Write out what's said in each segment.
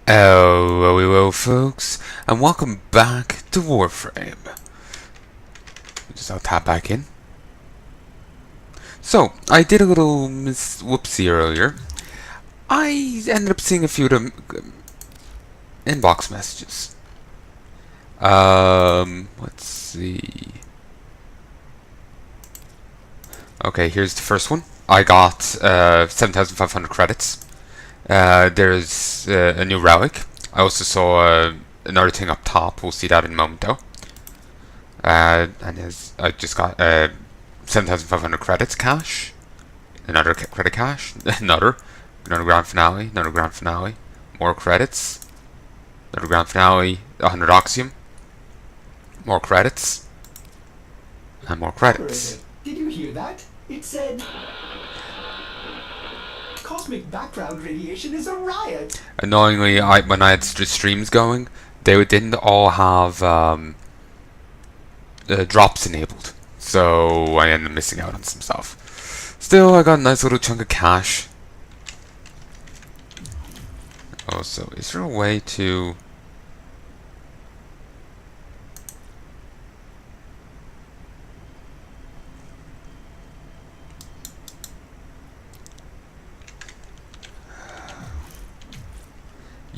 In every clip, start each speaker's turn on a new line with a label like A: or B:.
A: Hello, folks, and welcome back to Warframe. I'll tap back in. So, I did a little whoopsie earlier. I ended up seeing a few of them inbox messages. Let's see. Okay, here's the first one. I got 7,500 credits. There's a new relic. I also saw another thing up top. We'll see that in a moment, though. And I just got 7,500 credits cash. Another credit cash. Another grand finale. Another grand finale. More credits. Another grand finale. 100 oxium. More credits. And more credits.
B: Did you hear that? It said cosmic background radiation is a riot.
A: Annoyingly, when I had the streams going, they didn't all have drops enabled, so I ended up missing out on some stuff. Still, I got a nice little chunk of cash. Also, is there a way to...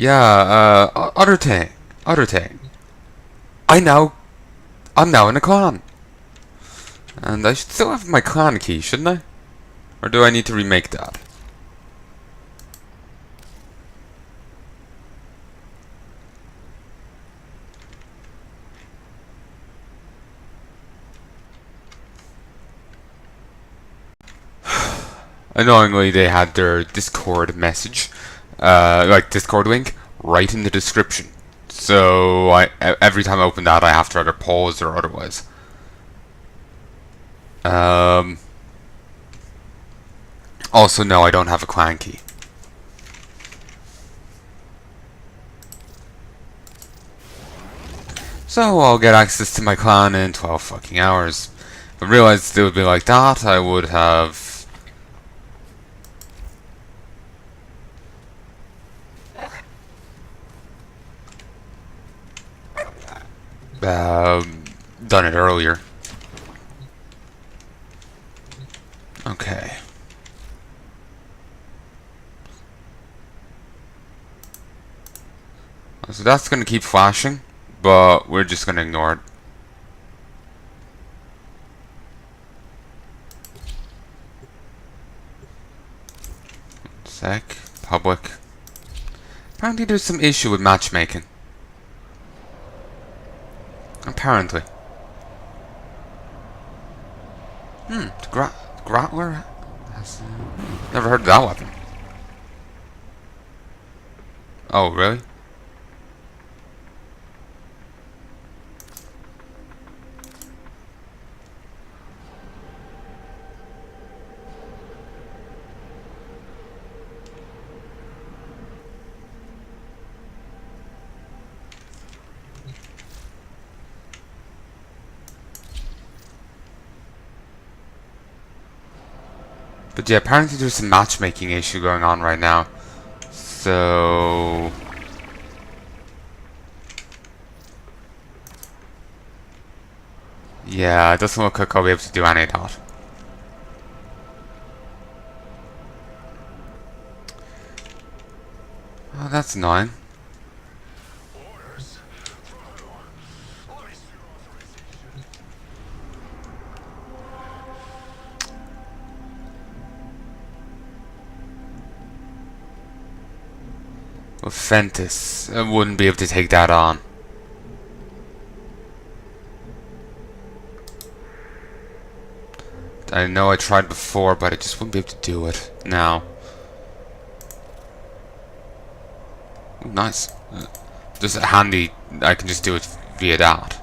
A: Yeah, other thing. I'm now in a clan. And I should still have my clan key, shouldn't I? Or do I need to remake that? Annoyingly, they had their Discord message, like Discord link, right in the description. So every time I open that, I have to either pause or otherwise. Also, no, I don't have a clan key. So I'll get access to my clan in 12 fucking hours. If I realized it would be like that, I would have... done it earlier. Okay. So that's gonna keep flashing, but we're just gonna ignore it. Sec. Public. Apparently there's some issue with matchmaking. Apparently. The Grappler? Never heard of that weapon. Oh, really? But yeah, apparently there's a matchmaking issue going on right now. So... yeah, it doesn't look like I'll be able to do any of that. Oh, that's annoying. With Fentis, I wouldn't be able to take that on. I know I tried before, but I just wouldn't be able to do it now. Ooh, nice. Just handy, I can just do it via that.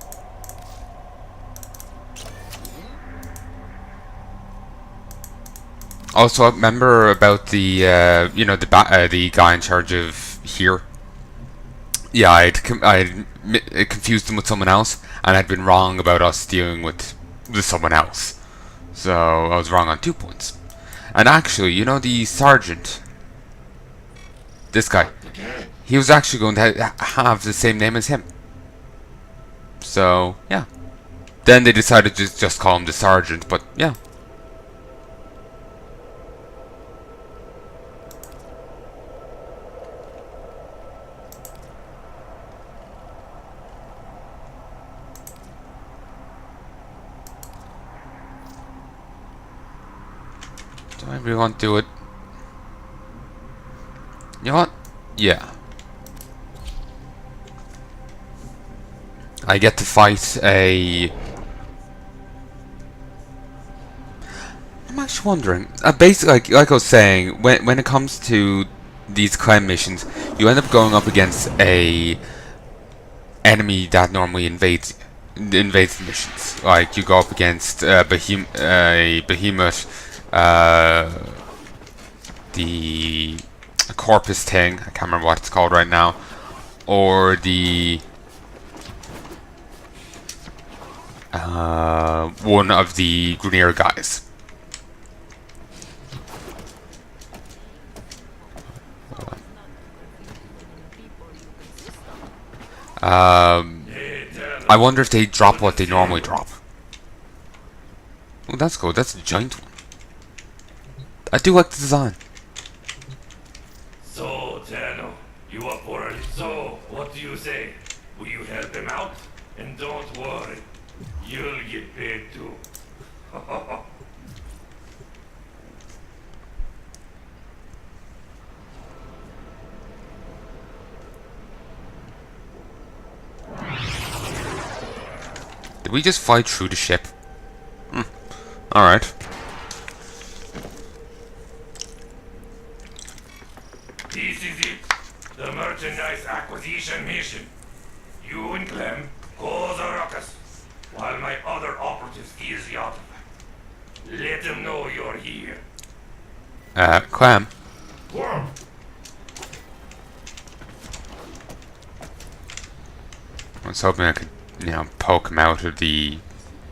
A: Also, remember about the, you know, the guy in charge of here? Yeah, I'd confused him with someone else, and I'd been wrong about us dealing with someone else. So, I was wrong on 2 points. And actually, you know the sergeant this guy. He was actually going to have the same name as him. So, yeah. Then they decided to just call him the Sergeant, but yeah. Do I really want to do it? You know what? Yeah. I get to fight a... I'm actually wondering. Basically, like I was saying, when it comes to these clan missions, you end up going up against a enemy that normally invades the missions. Like you go up against a behemoth, the corpus thing. I can't remember what it's called right now, or the one of the Grenier guys. I wonder if they drop what they normally drop. Oh, that's cool. That's a giant one. I do like the design.
C: So, Tano, you up for it? So, what do you say? Will you help him out? And don't worry, you'll get paid too.
A: Did we just fly through the ship? Alright.
C: This is it. The merchandise acquisition mission. You and Clem cause a ruckus, while my other operatives ease you out of it. Let them know you're here.
A: Clam.
C: Clem!
A: I was hoping I could, you know, poke him out of the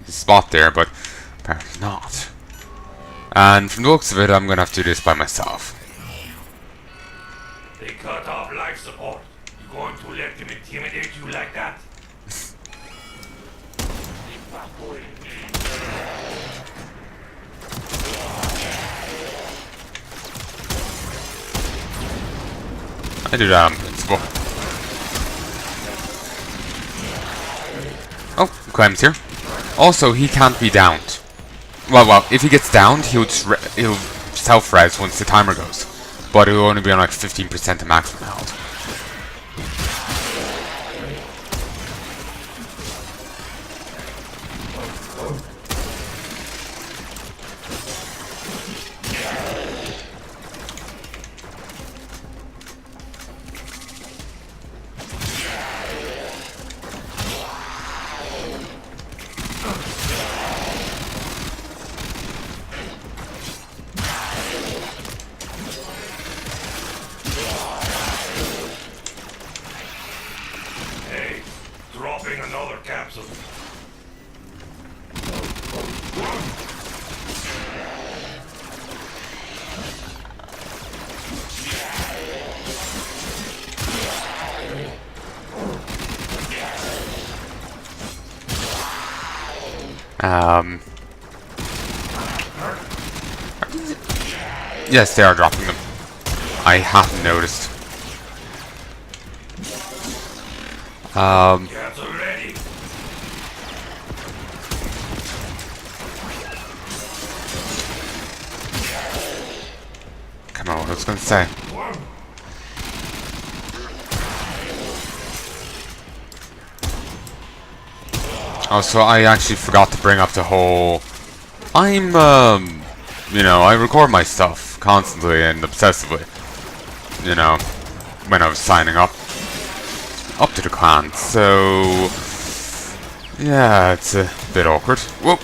A: spot there, but apparently not. And from the looks of it, I'm gonna have to do this by myself.
C: They cut off life support. You going to let them intimidate you like that?
A: I do that, I'm invincible. Oh, Clem's here. Also, he can't be downed. Well, if he gets downed, he'll self-res once the timer goes. But it'll only be on like 15% of maximum health.
C: Hey, dropping another capsule.
A: Yes, they are dropping them. I hadn't noticed.
C: Capsule ready.
A: Come on, what I was gonna say. Oh, so I actually forgot to bring up the whole... you know, I record my stuff constantly and obsessively. You know, when I was signing up to the clan, so... yeah, it's a bit awkward. Whoa!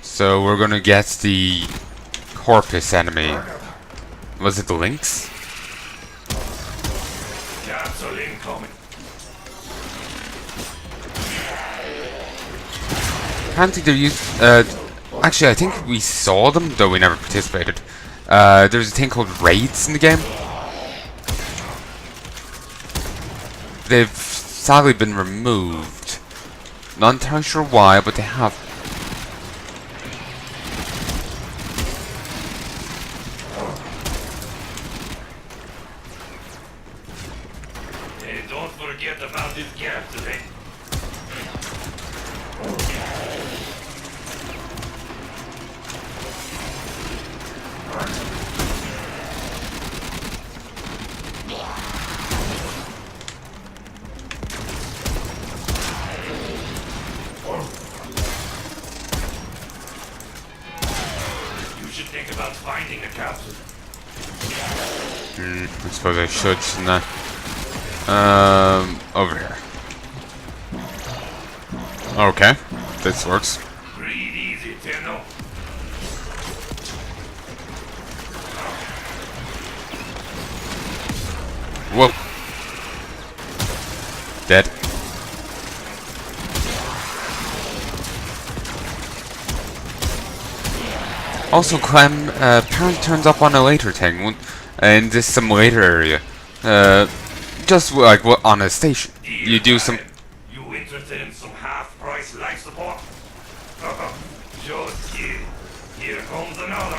A: So we're gonna get the porpoise enemy. Was it the lynx?
C: Capsule incoming.
A: I don't think they're used. Actually, I think we saw them, though we never participated. There's a thing called raids in the game. They've sadly been removed. Not entirely sure why, but they have.
C: Hey, don't forget about this capsule, eh? You should think about finding the capsule.
A: I suppose I should, shouldn't I? Over here. Okay, this works.
C: Breathe easy, Tenno.
A: Whoa. Dead. Also, Clem, parent turns up on a later thing, in this some later area. Just like on a station. You do some.
C: You interested in some half-price life support? Just kid. Here comes another.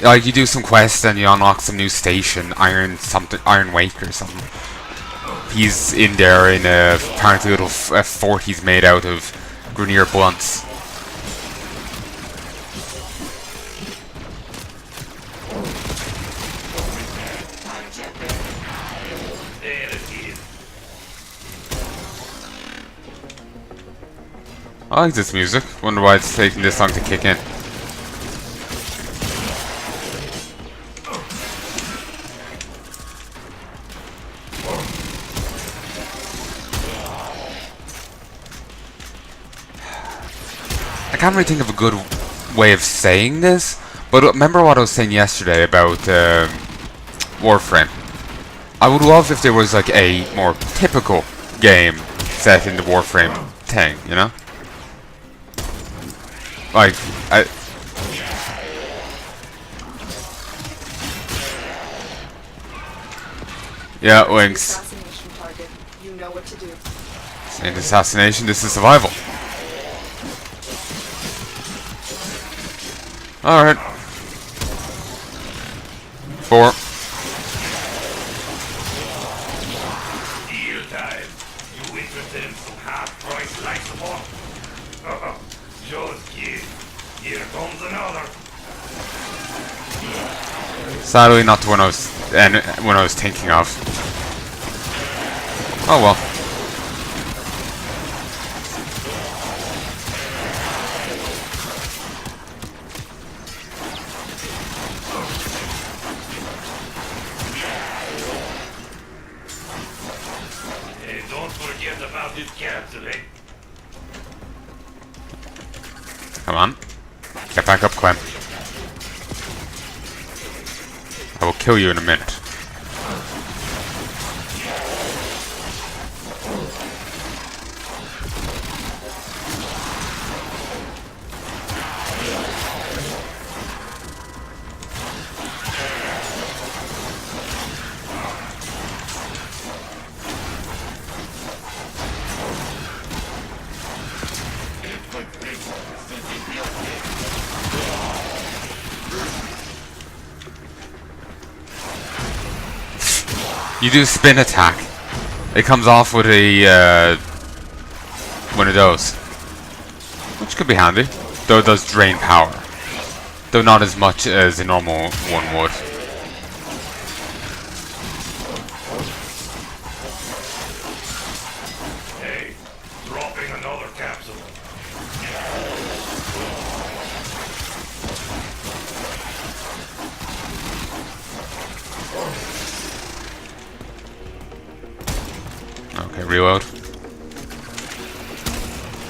A: Like you do some quests and you unlock some new station, Iron Wake or something. He's in there in a apparently little fort he's made out of Grenier blunts.
C: There it is.
A: I like this music. Wonder why it's taking this long to kick in. I can't really think of a good way of saying this, but remember what I was saying yesterday about Warframe. I would love if there was like a more typical game set in the Warframe thing, you know? Like, yeah, Lynx.
D: Assassination target. You know what to do.
A: This ain't assassination, this is survival. Alright. 4.
C: Deal time. You interested in some half-price life support? Just kid. Here comes another.
A: Sadly, not the one I was thinking of. Oh well.
C: Hey, don't forget about this capsule, eh?
A: Come on. Get back up, Clem. I will kill you in a minute. You do spin attack. It comes off with a one of those, which could be handy. Though it does drain power, though not as much as a normal one would.
C: Hey, dropping another capsule.
A: Okay, reload.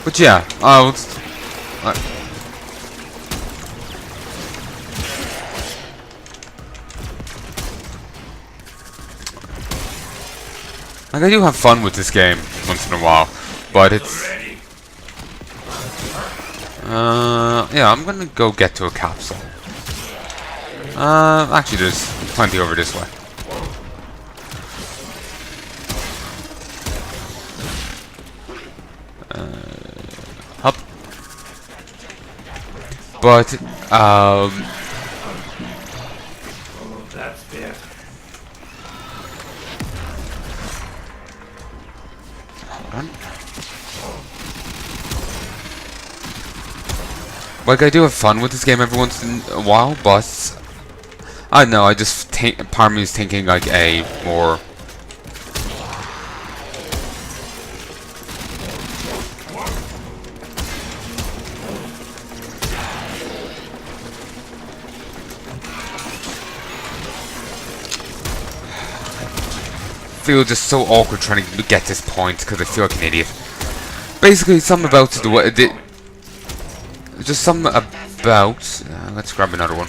A: But yeah, Like, I do have fun with this game once in a while, but it's...
C: Ready.
A: yeah, I'm gonna go get to a capsule. Actually, there's plenty over this way. Up. But,
C: That's better.
A: like, I do have fun with this game every once in a while, but I don't know, I just think part of me is thinking like a more feel just so awkward trying to get this point because I feel like an idiot. Basically, something about the way just something about. Let's grab another one.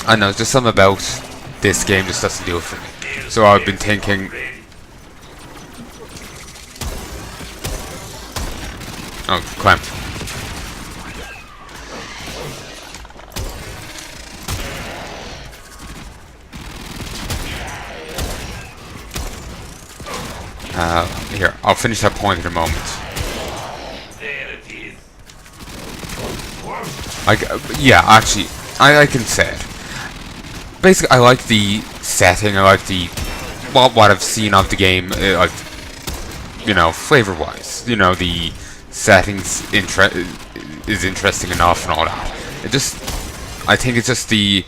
A: I know, just something about this game just doesn't do it for me. So I've been thinking. Oh, climb. Here, I'll finish that point in a moment.
C: There it is.
A: Yeah, actually, I can say it. Basically, I like the setting. I like the what I've seen of the game. Like, you know, flavor-wise, you know, the settings is interesting enough and all that. I think it's just the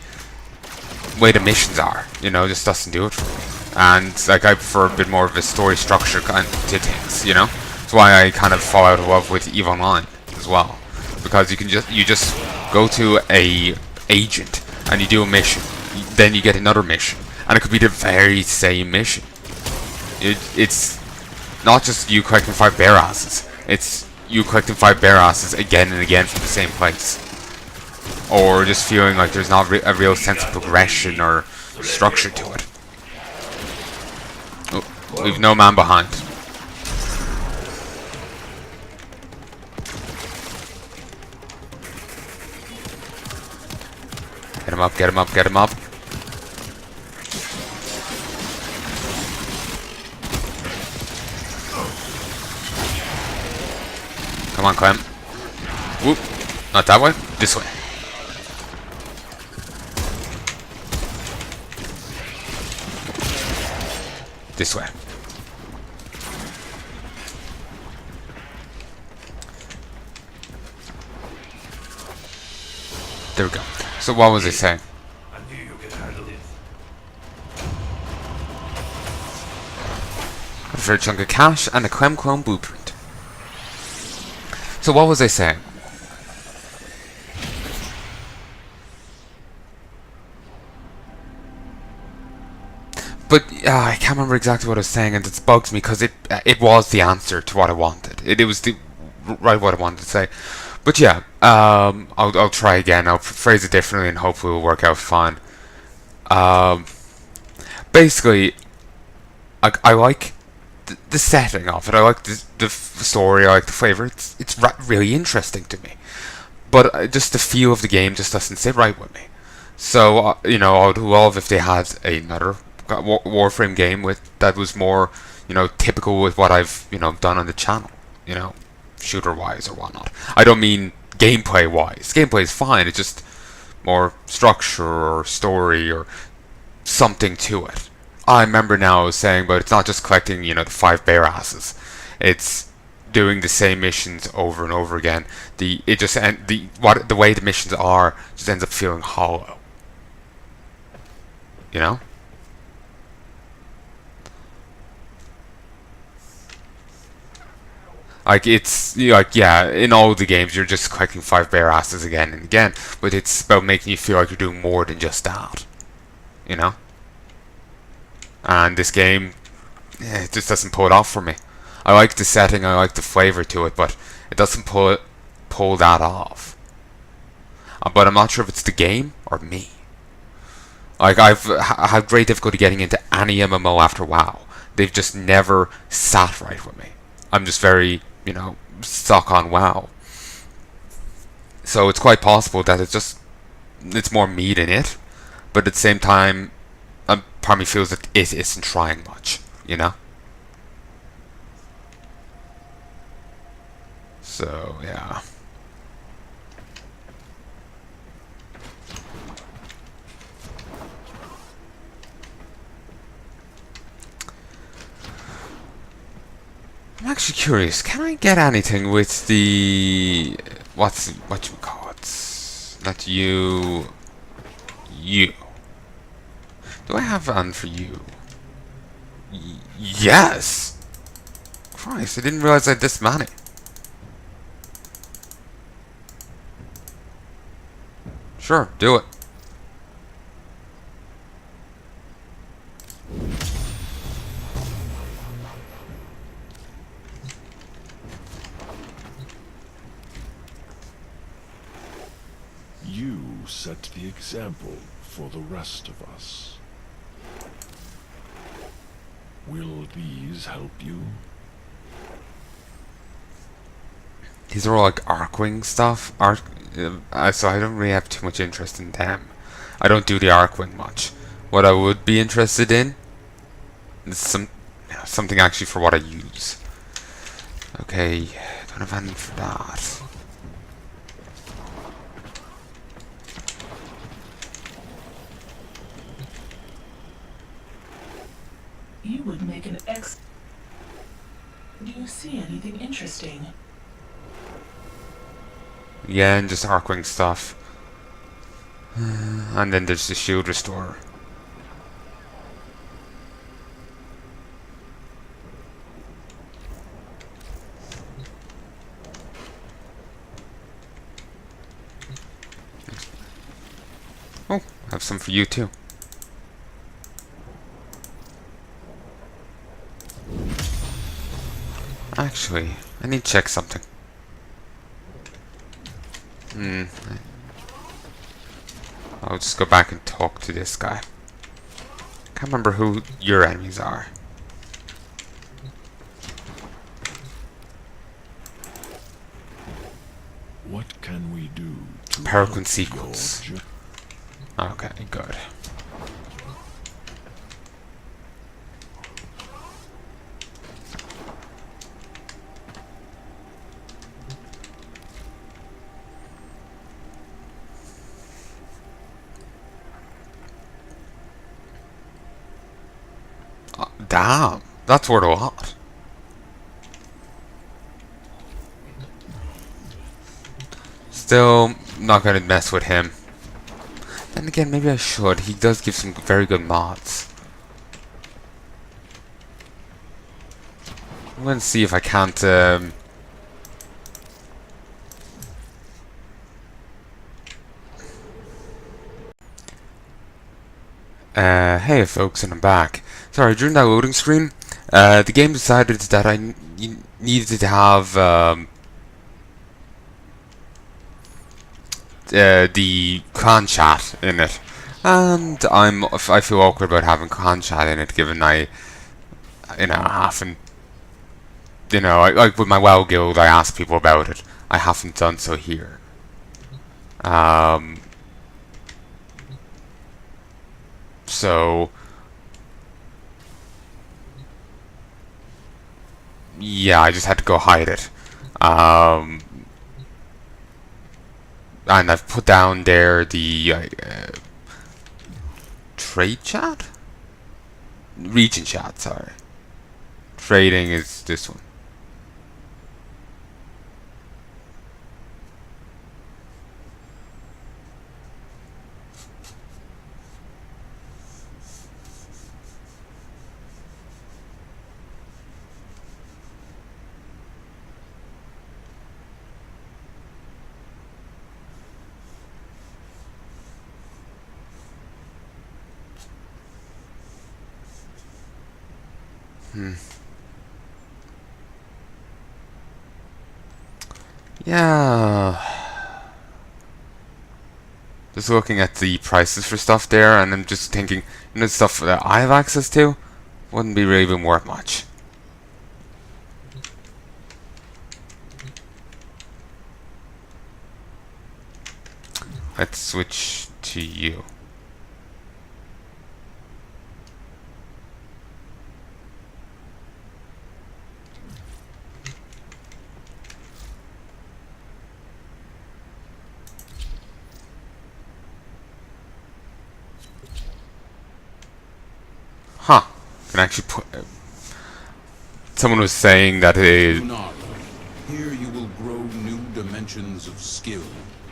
A: way the missions are. You know, just doesn't do it for me. And like I prefer a bit more of a story structure kind to things. You know, that's why I kind of fall out of love with EVE Online as well, because you just go to a agent and you do a mission, then you get another mission, and it could be the very same mission. It's not just you collecting 5 bear asses, it's you collecting 5 bear asses again and again from the same place. Or just feeling like there's not a real sense of progression or structure to it. Oh, we've no man behind. Get him up, get him up, get him up. Come on, Clem. Whoop. Not that way. This way. This way. There we go. So what was I saying?
C: I knew you could handle it.
A: For a chunk of cash and a Clem Clone blueprint. So what was I saying? But I can't remember exactly what I was saying, and it bugs me because it was the answer to what I wanted. It was the right what I wanted to say. But yeah, I'll try again. I'll phrase it differently, and hopefully it'll work out fine. Basically, I like the setting of it. I like the story. I like the flavor. It's really interesting to me. But just the feel of the game just doesn't sit right with me. So you know, I'd love if they had another Warframe game that was more, you know, typical with what I've, you know, done on the channel, you know, shooter wise or whatnot. I don't mean gameplay wise. Gameplay is fine. It's just more structure or story or something to it. I remember now I was saying, but it's not just collecting, you know, the 5 bear asses. It's doing the same missions over and over again. The way the missions are just ends up feeling hollow. You know? Like, it's, like, yeah, in all the games, you're just collecting 5 bear asses again and again, but it's about making you feel like you're doing more than just that. You know? And this game, it just doesn't pull it off for me. I like the setting, I like the flavor to it, but it doesn't pull that off. But I'm not sure if it's the game or me. Like, I've had great difficulty getting into any MMO after WoW. They've just never sat right with me. I'm just very, stuck on WoW. So it's quite possible that it's more me than it, but at the same time, part of me feels that it isn't trying much, So, yeah. I'm actually curious, can I get anything with the... what you call it? That you... Do I have one for you? Yes! Christ, I didn't realize I had this many. Sure, do it.
E: You set the example for the rest of us. Will these help you?
A: These are all like Arcwing stuff. So I don't really have too much interest in them. I don't do the Arcwing much. What I would be interested in is something actually for what I use. Okay, don't have anything for that.
F: You would make an ex. Do you see anything interesting?
A: Yeah, and just Arcwing stuff. And then there's the shield restorer. Oh, I have some for you too. Actually, I need to check something. I'll just go back and talk to this guy. Can't remember who your enemies are.
E: What can we do to
A: Paragon
E: help
A: sequence.
E: your
A: Okay, good. Damn, that's worth a lot. Still not gonna mess with him. Then again, maybe I should. He does give some very good mods. I'm gonna see if I can't. Hey folks, and I'm back. Sorry, during that loading screen, the game decided that I needed to have the clan chat in it, and I feel awkward about having clan chat in it, given I haven't, like with my WoW guild, I ask people about it. I haven't done so here. So yeah, I just had to go hide it. And I've put down there the trade chat? Region chat, sorry. Trading is this one. Yeah. Just looking at the prices for stuff there, and I'm just thinking, stuff that I have access to. Wouldn't be really even worth much. Let's switch to you. Huh. Can actually put... someone was saying that it...
G: Lunaro. Here you will grow new dimensions of skill,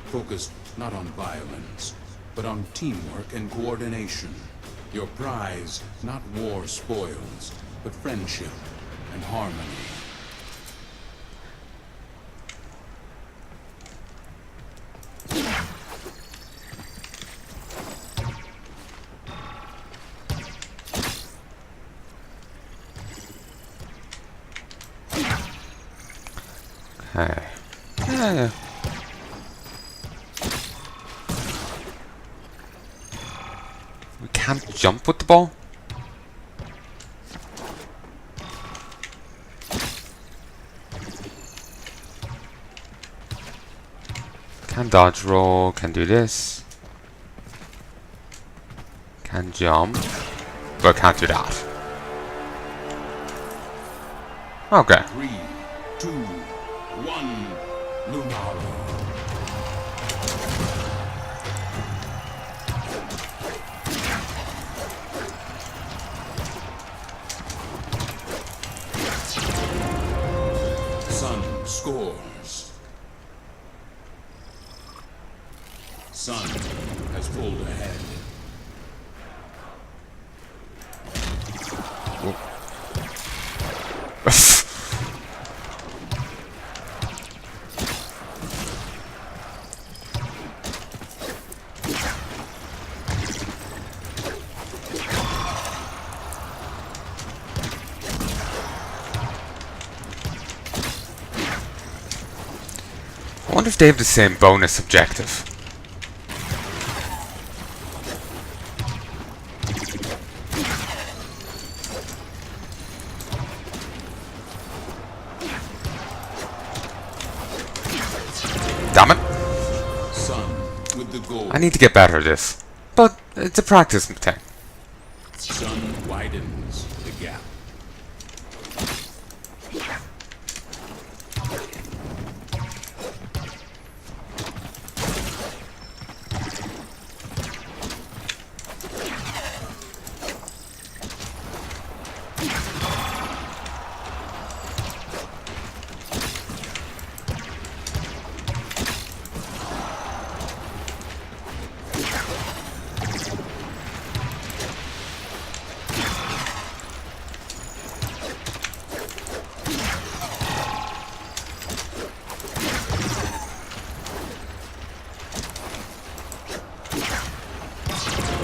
G: focused not on violence, but on teamwork and coordination. Your prize, not war spoils, but friendship and harmony.
A: Okay. Yeah. We can't jump with the ball? Can dodge roll, can do this. Can jump, but can't do that. Okay.
G: 3, 2, 1, Lunaro. Sun scores. Sun has pulled ahead.
A: I wonder if they have the same bonus objective. Damn it.
G: Sun with the goal.
A: I need to get better at this. But it's a practice thing.
G: Sun widens the gap.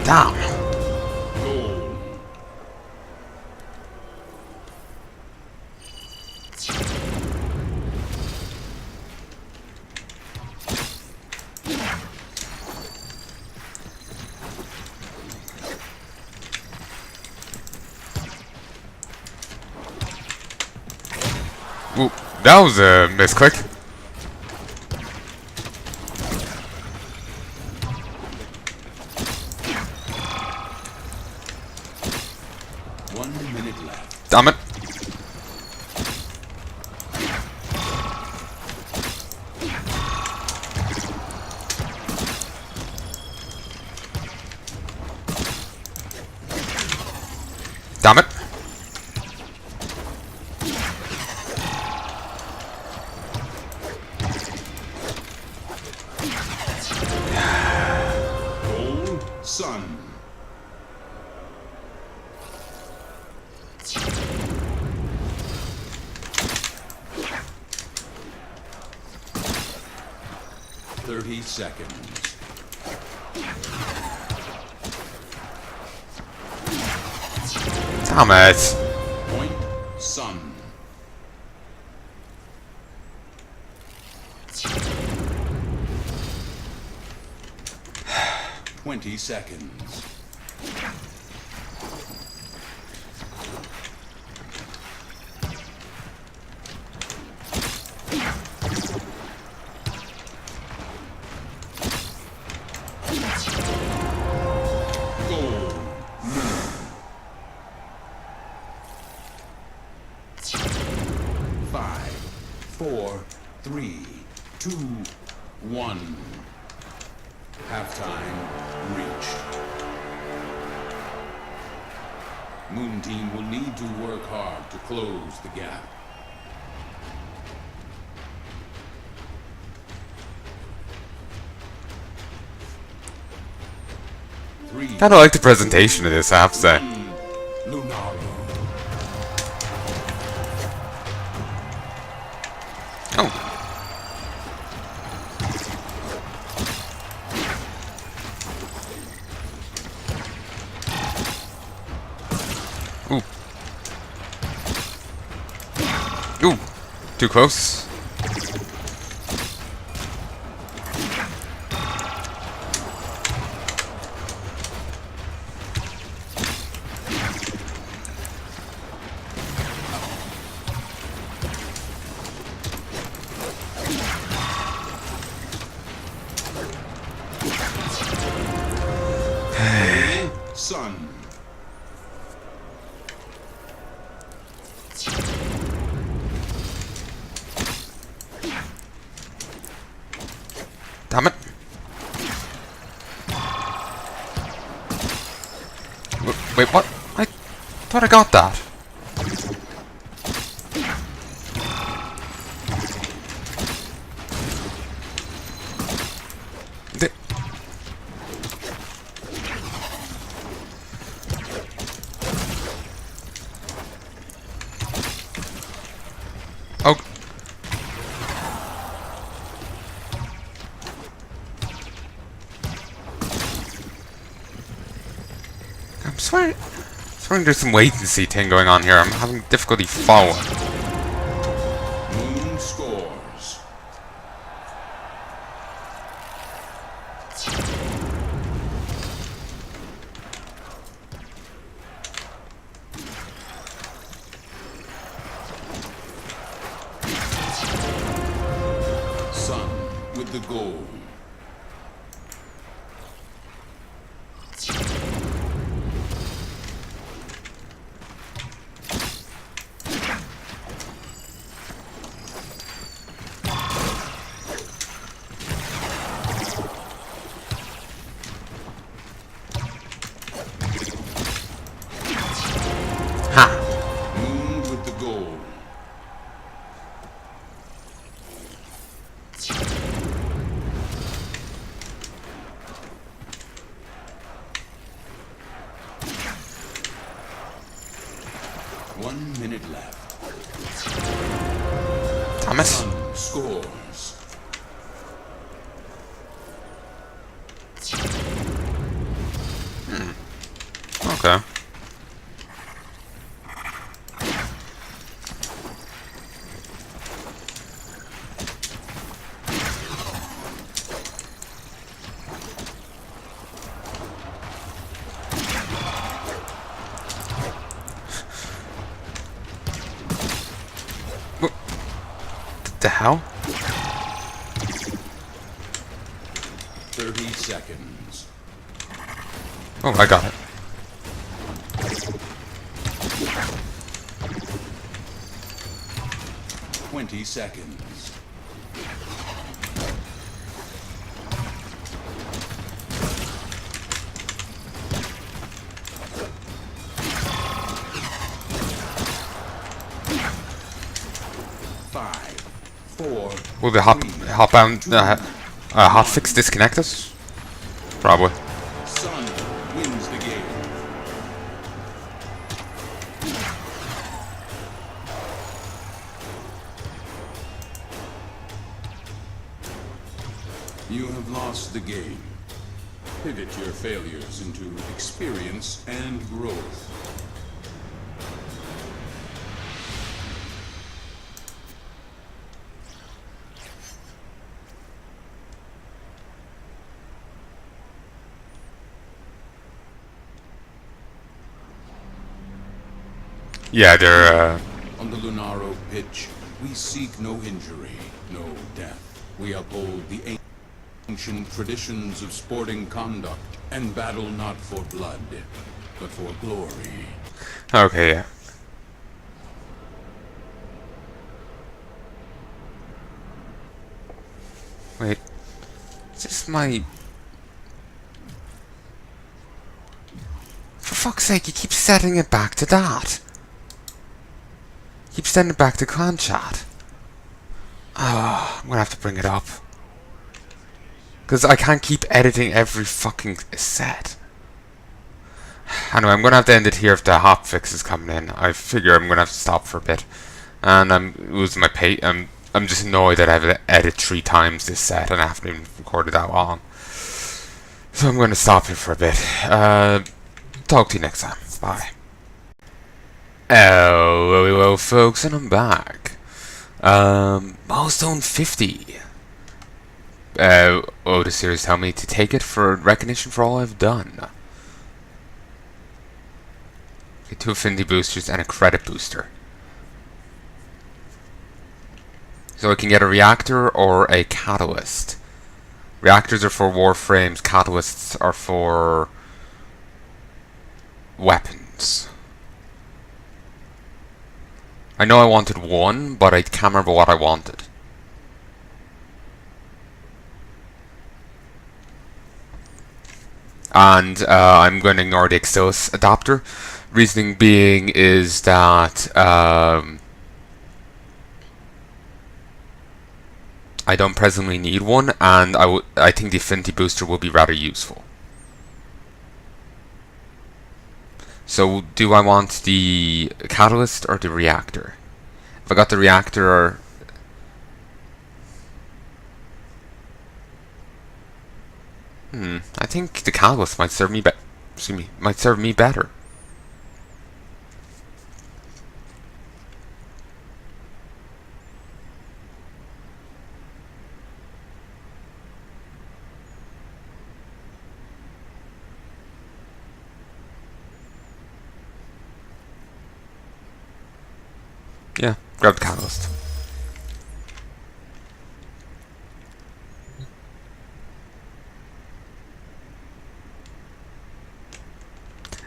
A: Damn.
G: Goal.
A: Ooh, that was a misclick. Damn it. Damn it.
G: Goal. Sun. Seconds.
A: Damn it.
G: Point. Sun. $20 seconds. reached. Moon Team will need to work hard to close the gap.
A: Kinda like the presentation of this, I have to say.
G: Lunaro.
A: Oh. Ooh. Ooh. Too close.
G: Sun.
A: Damn it. Wait, what? I thought I got that. The- Oh. I'm swearing there's some latency thing going on here. I'm having difficulty following.
G: Moon scores. Sun with the goal.
A: Ha!
G: Moon with the goal. One minute left.
A: Damn it.
G: Sun scores.
A: Okay. What the hell?
G: 30 seconds.
A: Oh, I got it.
G: Twenty seconds. Five, four.
A: Will the hotfix disconnect us? Probably.
G: Sun wins the game. You have lost the game. Pivot your failures into experience and growth.
A: Yeah, they're
G: On the Lunaro pitch, we seek no injury, no death. We uphold the ancient traditions of sporting conduct and battle not for blood, but for glory.
A: okay, yeah. Wait. Is this my fuck's sake, you keep setting it back to that. Keep setting it back to clan chat. I'm gonna have to bring it up. Because I can't keep editing every fucking set. Anyway, I'm gonna have to end it here if the hotfix is coming in. I figure I'm gonna have to stop for a bit. And I'm losing my pay. I'm just annoyed that I have to edit 3 times this set and I haven't even recorded that long. So I'm gonna stop here for a bit. Talk to you next time. Bye. Hello folks, and I'm back. Milestone 50. The series tell me to take it for recognition for all I've done. Okay, 2 affinity boosters and a credit booster. So I can get a reactor or a catalyst. Reactors are for warframes, catalysts are for weapons. I know I wanted 1, but I can't remember what I wanted. And I'm going to ignore the Exos adapter. Reasoning being is that I don't presently need one, and I think the affinity booster will be rather useful. So, do I want the catalyst or the reactor? If I got the reactor, I think the catalyst might serve me better. Yeah, grab the catalyst.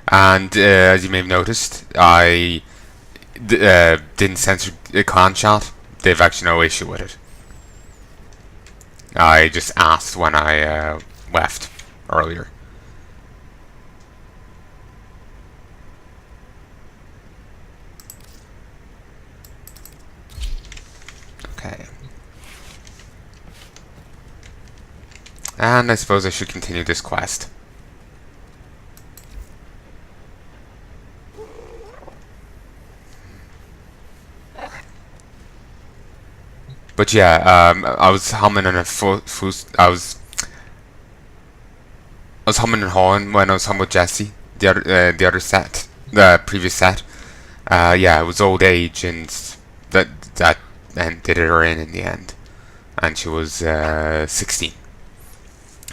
A: And as you may have noticed, I didn't censor the clan chat. They've actually no issue with it. I just asked when I left earlier. Okay. And I suppose I should continue this quest. But yeah, I was humming in a I was humming and hawing when I was humming with Jessie, the other set, the previous set. Yeah, it was old age, and that did her in the end, and she was 16.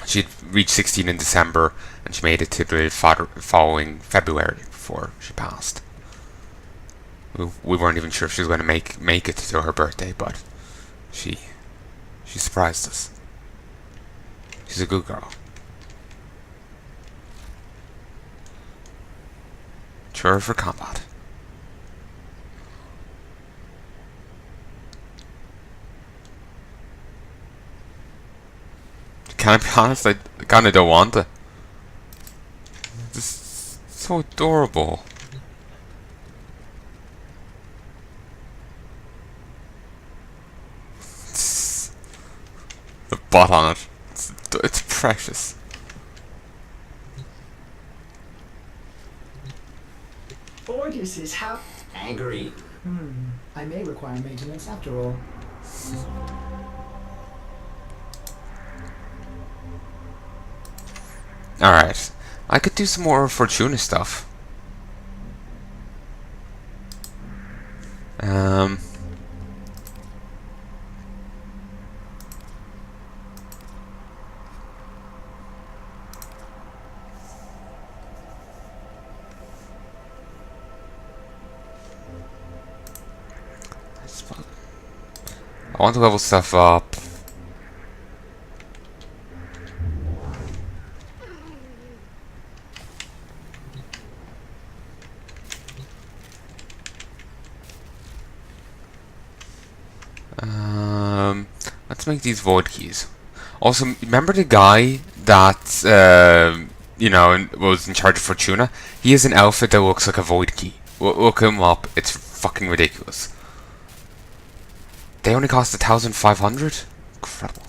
A: She'd reached 16 in December, and she made it to the following February before she passed. We weren't even sure if she was going to make it to her birthday, but she surprised us. She's a good girl. Sure for combat. Can I be honest? I kind of don't want to. This is so adorable. The butt on it. It's precious.
B: Ordis is how angry. I may require maintenance after all.
A: Alright. I could do some more Fortuna stuff. I want to level stuff up. Let's make these void keys. Also, remember the guy that you know, and was in charge of Fortuna, he has an outfit that looks like a void key. Look him up. It's fucking ridiculous. They only cost 1,500? Incredible.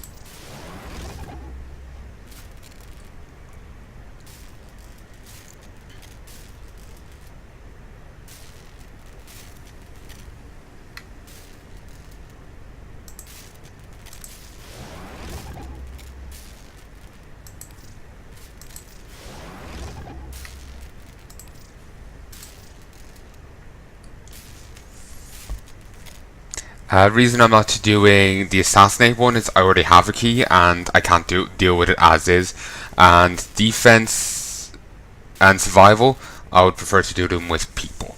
A: Reason I'm not doing the assassinate one is I already have a key and I can't deal with it as is. And defense and survival, I would prefer to do them with people.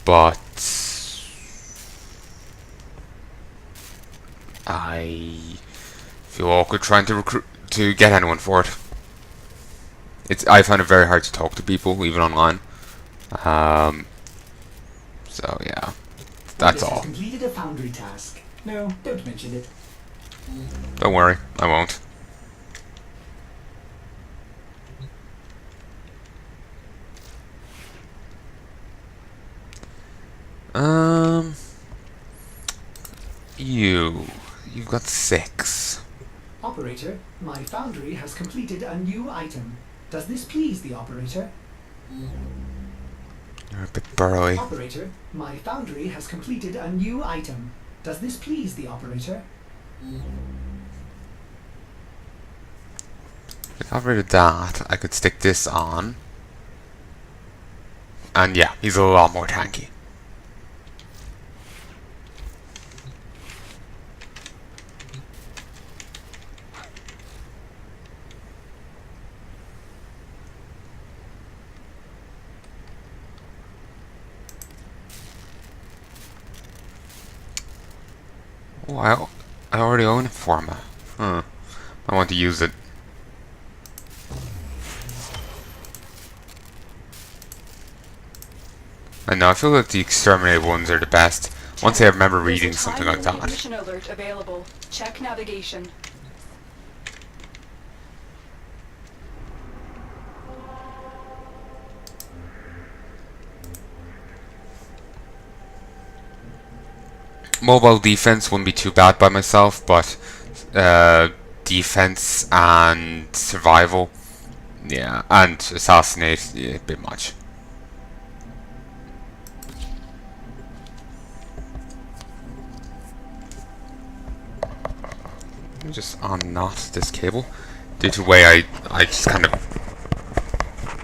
A: But I feel awkward trying to get anyone for it. I find it very hard to talk to people, even online. So yeah. That's all.
B: Completed a foundry task. No, don't mention it.
A: Don't worry, I won't. You've got 6.
B: Operator, my foundry has completed a new item. Does this please the operator?
A: You're a bit burrowy.
B: Operator, my foundry has completed a new item. Does this please the operator?
A: If I got rid of that, I could stick this on. And yeah, he's a lot more tanky. Oh, I already own a Forma. I want to use it. I know, I feel like the exterminated ones are the best. Once I remember reading something like that.
D: Mission alert available. Check navigation.
A: Mobile defense wouldn't be too bad by myself, but defense and survival, yeah, and assassinate, yeah, a bit much. Let me just unknot this cable. Due to the way I just kind of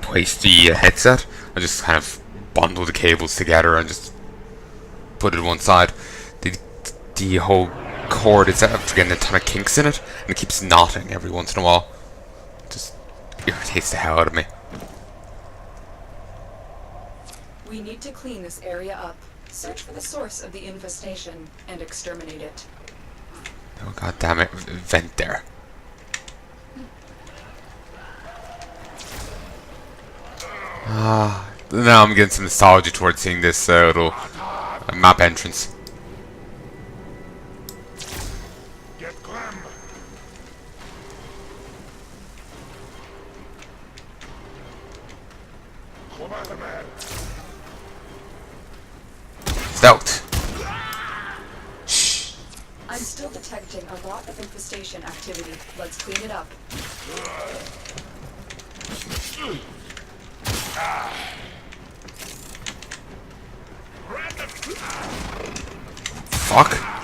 A: placed the headset, I just kind of bundle the cables together and just put it one side. The whole cord is getting a ton of kinks in it, and it keeps knotting every once in a while. It just irritates the hell out of me.
D: We need to clean this area up. Search for the source of the infestation and exterminate it.
A: Oh god damn it, vent there. Now I'm getting some nostalgia towards seeing this little map entrance. Stealth. Shh.
D: I'm still detecting a lot of infestation activity. Let's clean it up.
A: Fuck.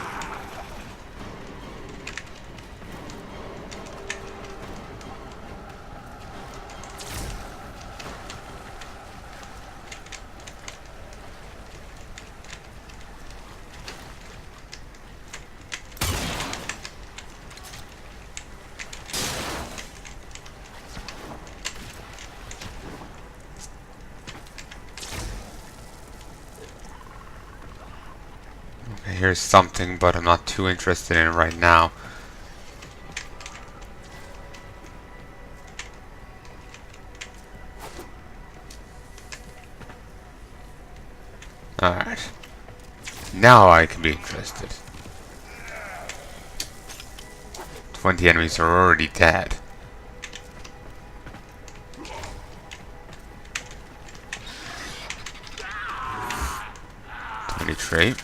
A: Here's something, but I'm not too interested in it right now. Alright. Now I can be interested. 20 enemies are already dead. retreat.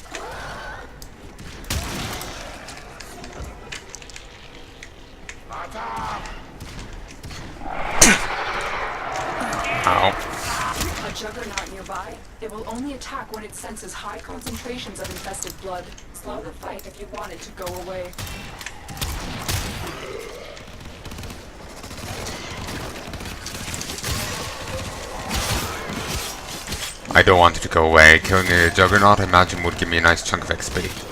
A: Ow.
D: A juggernaut nearby. It will only attack when it senses high concentrations of infested blood. Slow the fight if you want it to go away.
A: I don't want it to go away. Killing a juggernaut, I imagine, would give me a nice chunk of XP.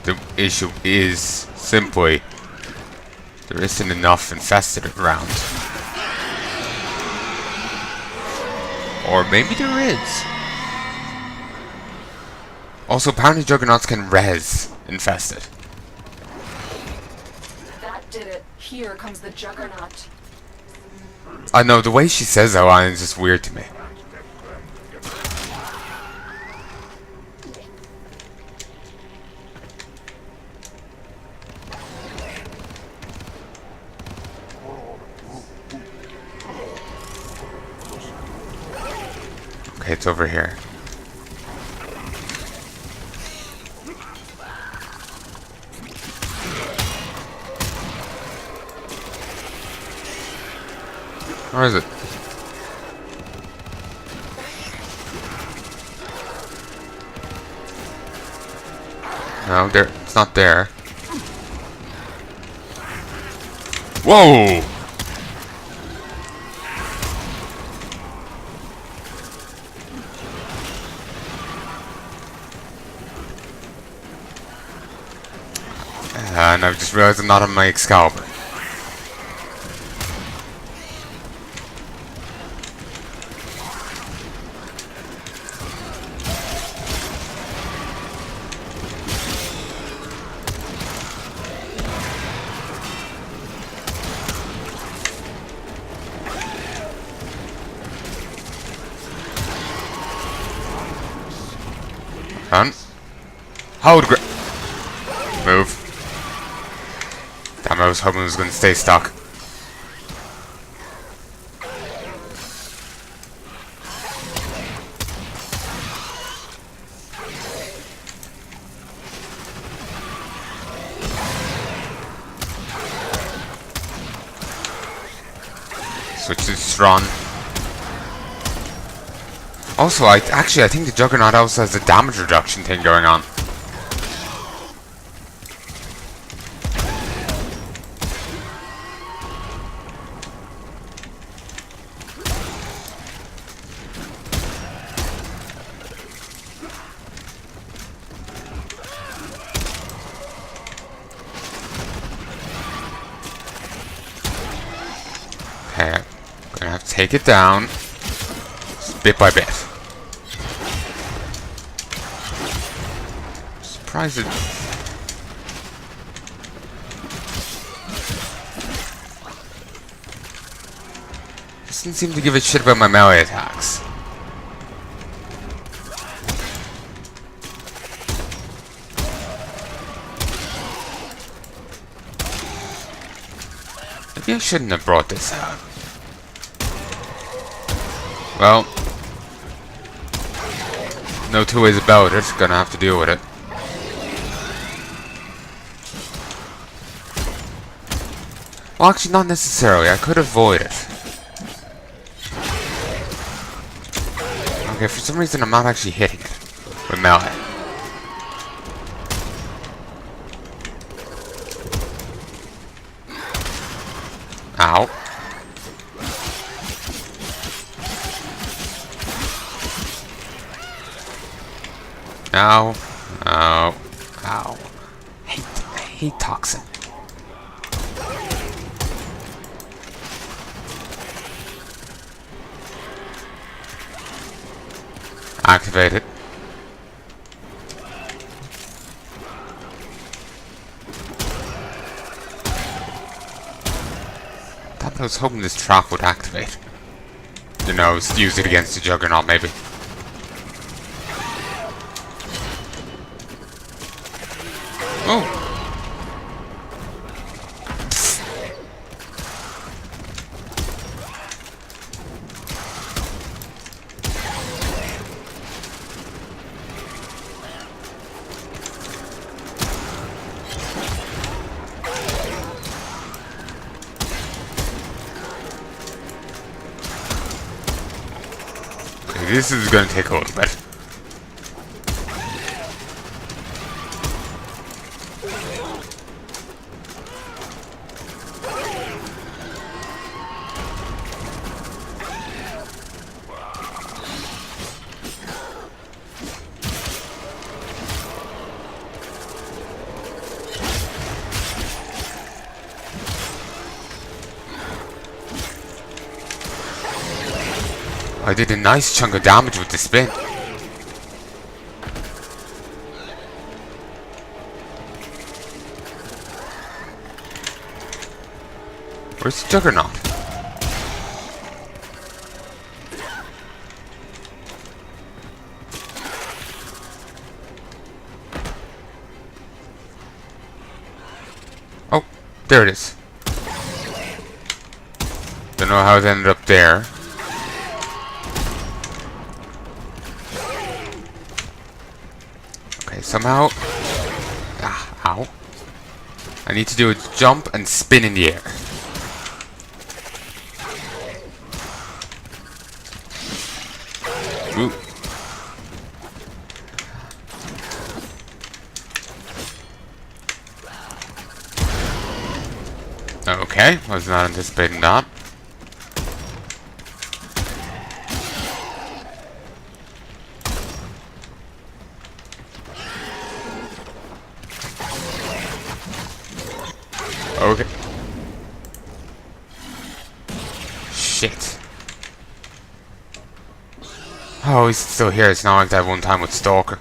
A: The issue is simply there isn't enough infested around. Or maybe there is. Also, apparently juggernauts can res infested.
D: That did it. Here comes the juggernaut.
A: I know, the way she says that line is just weird to me. Okay, it's over here. Where is it? No, there. It's not there. Whoa! And I've just realized I'm not on my Excalibur. Done. Hold grip. Move. Damn, I was hoping it was going to stay stuck. Switch to strong. Also, I think the Juggernaut also has a damage reduction thing going on. Okay, I'm gonna have to take it down, bit by bit. Surprised it. Doesn't seem to give a shit about my melee attacks. Maybe I shouldn't have brought this out. Well, no two ways about it. Gonna have to deal with it. Well, actually, not necessarily. I could avoid it. Okay, for some reason, I'm not actually hitting it with melee. Ow. Ow. Ow. Ow. I hate toxin. Activate it. I was hoping this trap would activate. You know, use it against the Juggernaut, maybe. Oh! Okay, this is going to take a little bit. I did a nice chunk of damage with the spin. Where's the Juggernaut? Oh, there it is. Don't know how it ended up there. Okay, somehow... Ah, ow. I need to do a jump and spin in the air. Ooh. Okay, was not anticipating that. Okay. Shit. Oh, he's still here. It's not like that one time with Stalker.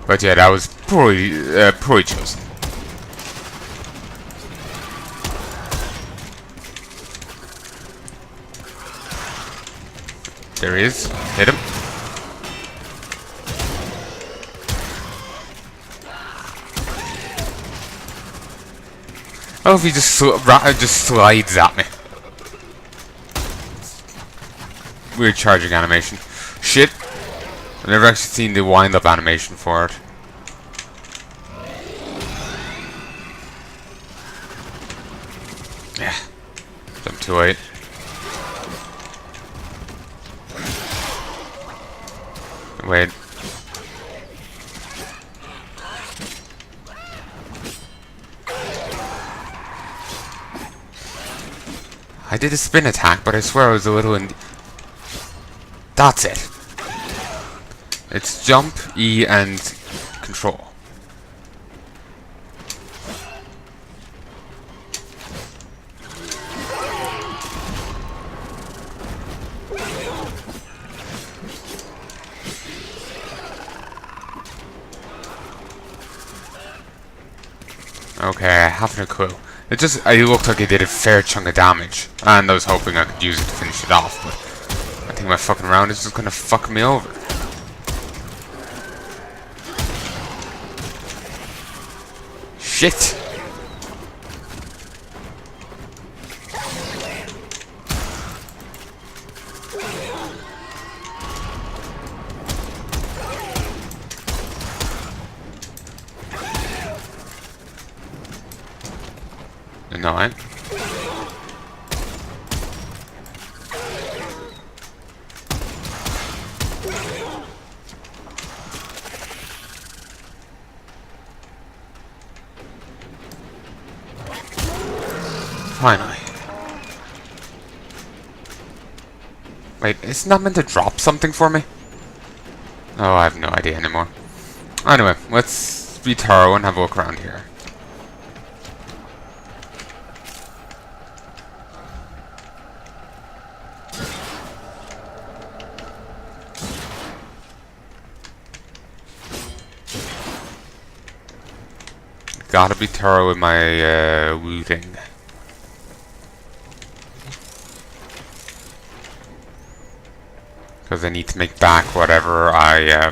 A: But yeah, that was poorly chosen. There he is. Hit him. Oh, if he just slides at me. Weird charging animation. Shit. I've never actually seen the wind-up animation for it. Yeah. Jump too late. Wait. I did a spin attack, but I swear I was a little in... That's it. It's jump, E, and control. Okay, I haven't a clue. It looked like it did a fair chunk of damage, and I was hoping I could use it to finish it off, but I think my fucking round is just gonna fuck me over. Shit! No, Finally. Wait, isn't that meant to drop something for me? Oh, I have no idea anymore. Anyway, let's be thorough and have a look around here. Gotta be thorough with my looting. Because I need to make back whatever I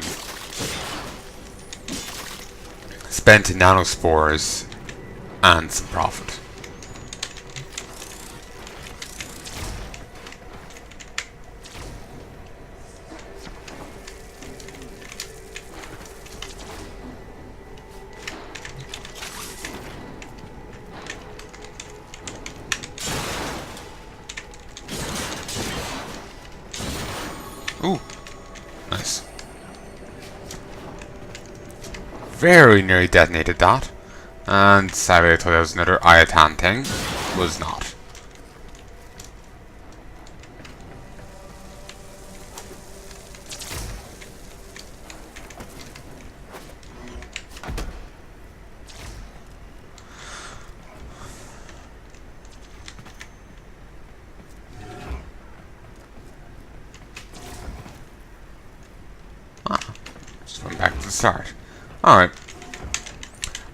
A: spent in nanospores and some profit. very nearly detonated that. And sadly I thought that was another Ayatan thing. Was not. Just going back to the start. Alright.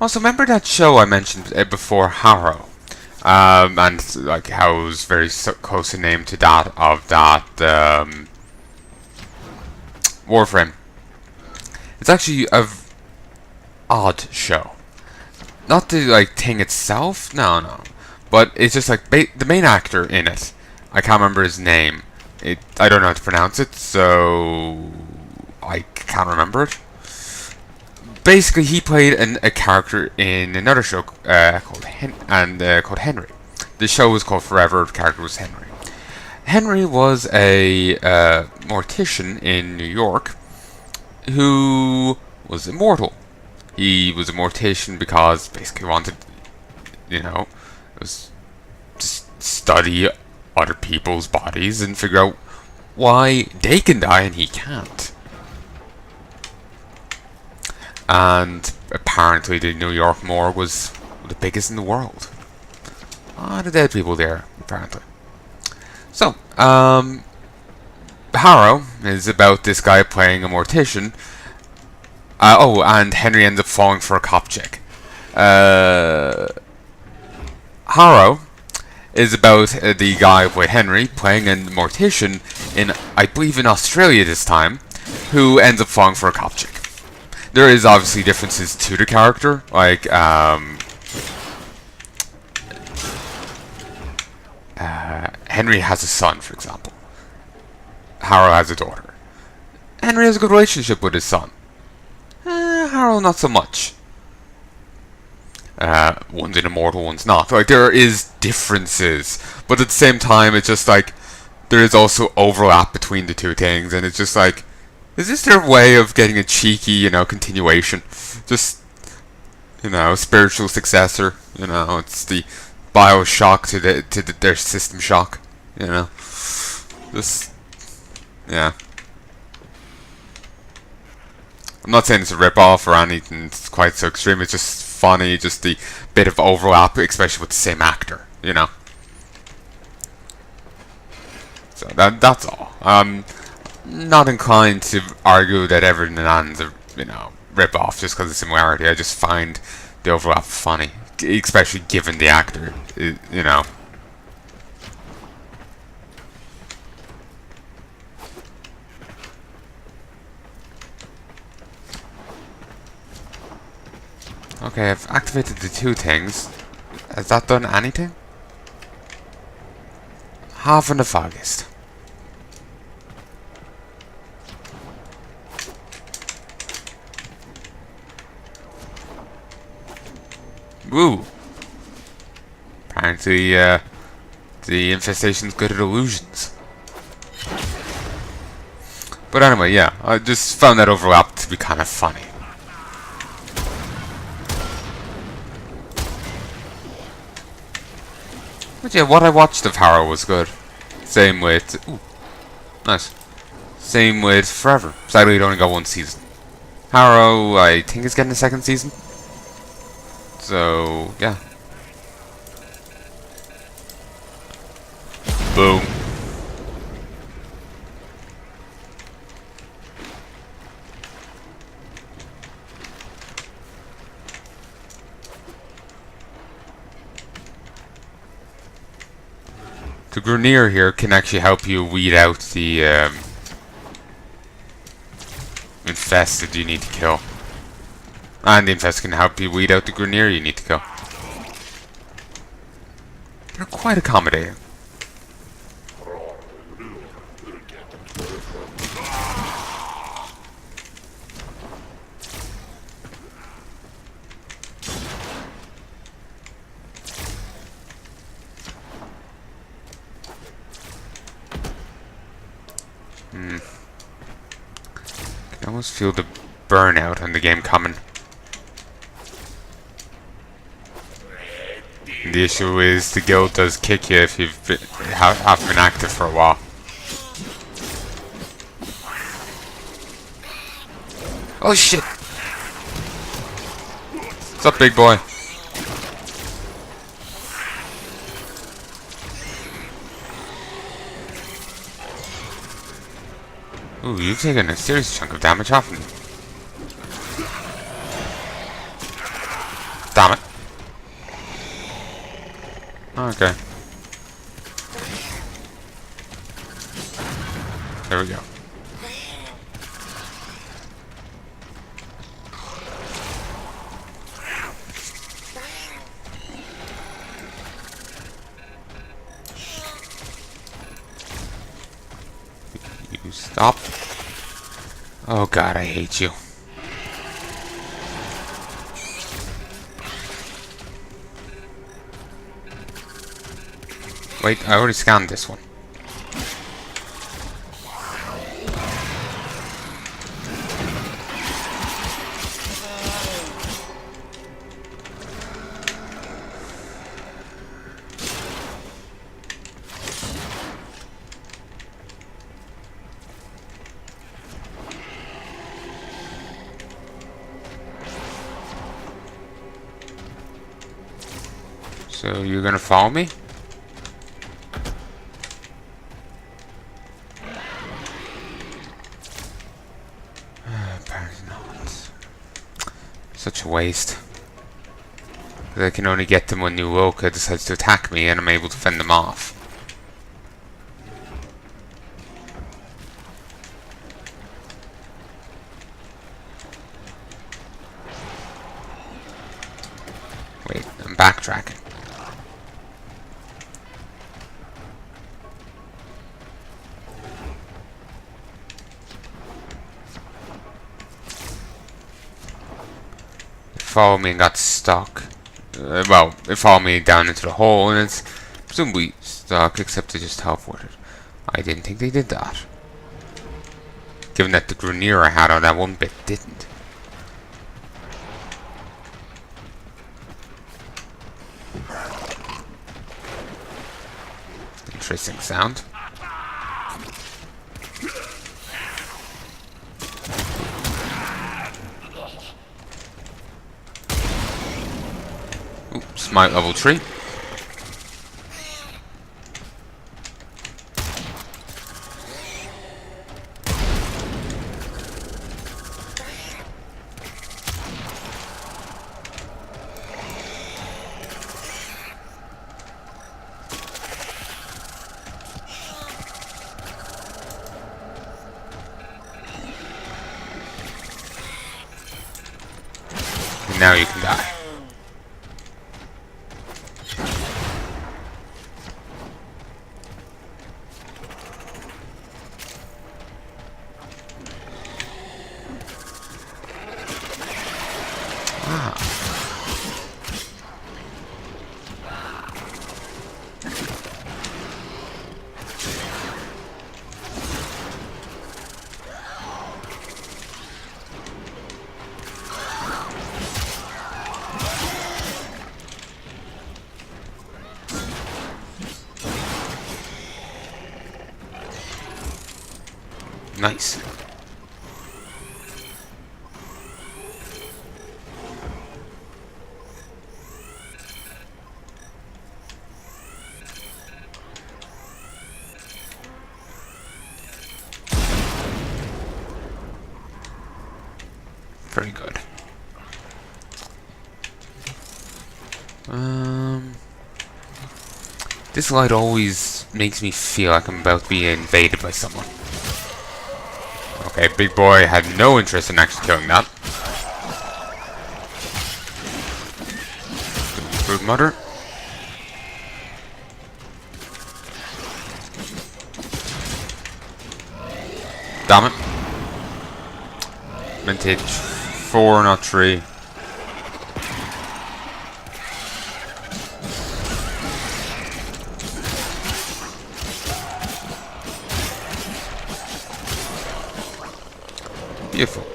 A: Also, remember that show I mentioned before, Harrow? And like how it was very close in name to that of that Warframe. It's actually a odd show. Not the like thing itself, no. But it's just like the main actor in it. I can't remember his name. I don't know how to pronounce it, so I can't remember it. Basically, he played a character in another show called Henry. The show was called Forever. The character was Henry. Henry was a mortician in New York who was immortal. He was a mortician because basically wanted, was just study other people's bodies and figure out why they can die and he can't. And apparently the New York morgue was the biggest in the world. The dead people there, apparently. So, Harrow is about this guy playing a mortician. And Henry ends up falling for a cop chick. Harrow is about the guy with Henry playing a mortician in, I believe, in Australia this time, who ends up falling for a cop chick. There is obviously differences to the character, like Henry has a son, for example. Harrow has a daughter. Henry has a good relationship with his son. Harrow not so much. One's an immortal, one's not. Like, there is differences, but at the same time, it's just like there is also overlap between the two things, and it's just like, is this their way of getting a cheeky, continuation? Just, spiritual successor. It's the Bioshock to their System Shock. Just, yeah. I'm not saying it's a rip-off or anything. It's quite so extreme. It's just funny, just the bit of overlap, especially with the same actor. So that's all. Not inclined to argue that Everton and Ann's a rip off just because of similarity. I just find the overlap funny, especially given the actor. Okay, I've activated the two things. Has that done anything? Half in the foggiest. Woo! Apparently, the infestation's good at illusions. But anyway, yeah, I just found that overlap to be kind of funny. But yeah, what I watched of Harrow was good. Same with... Ooh, nice. Same with Forever. Sadly, it only got one season. Harrow, I think, is getting a second season. So, yeah. Boom. The Grenier here can actually help you weed out the infested you need to kill. And the infested can help you weed out the Grenier you need to kill. They're quite accommodating. I can almost feel the burnout on the game coming. The issue is the guild does kick you if you've haven't been active for a while. Oh shit! What's up, big boy? Ooh, you've taken a serious chunk of damage off me. Damn it. Okay. There we go. You stop. Oh god, I hate you. Wait, I already scanned this one. So you're gonna follow me? Apparently not. Such a waste. 'Cause I can only get them when Nuoka decides to attack me and I'm able to fend them off. Wait, I'm backtracking. Follow me and got stuck. Well, it followed me down into the hole and it's presumably stuck, except it just teleported. I didn't think they did that. Given that the Grenier I had on that one bit didn't. Interesting sound. Ooh, smite level 3. And now you can die. Nice. Very good. This light always makes me feel like I'm about to be invaded by someone. Okay, big boy had no interest in actually killing that. Brood mother. Damn it. Meant to hit 4, not 3. Beautiful.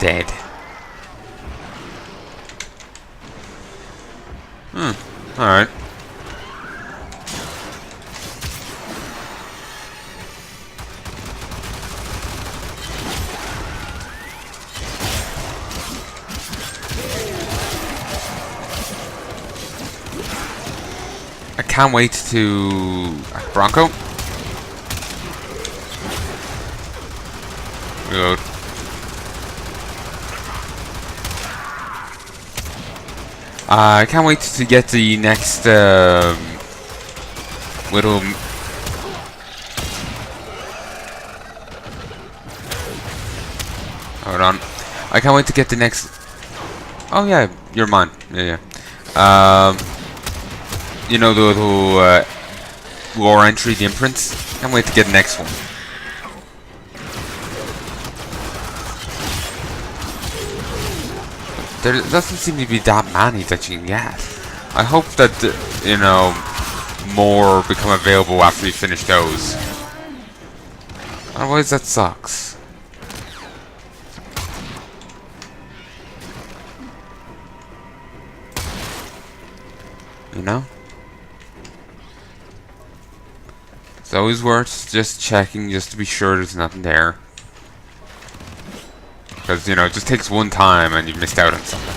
A: Dead. Alright. I can't wait to Bronco. Reload. I can't wait to get the next little. Hold on. I can't wait to get the next. Oh yeah, you're mine. Yeah, yeah. You know the little lore entry, the imprints. Can't wait to get the next one. There doesn't seem to be that many that you can get. I hope that, you know, more become available after you finish those. Otherwise, that sucks. You know? It's always worth just checking just to be sure there's nothing there. Because, you know, it just takes one time and you've missed out on something.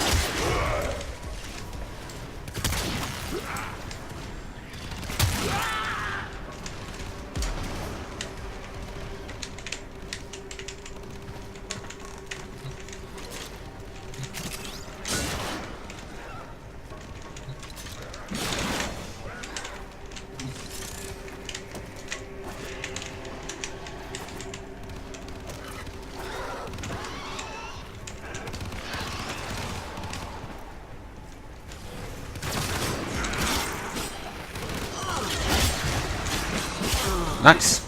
A: Nice.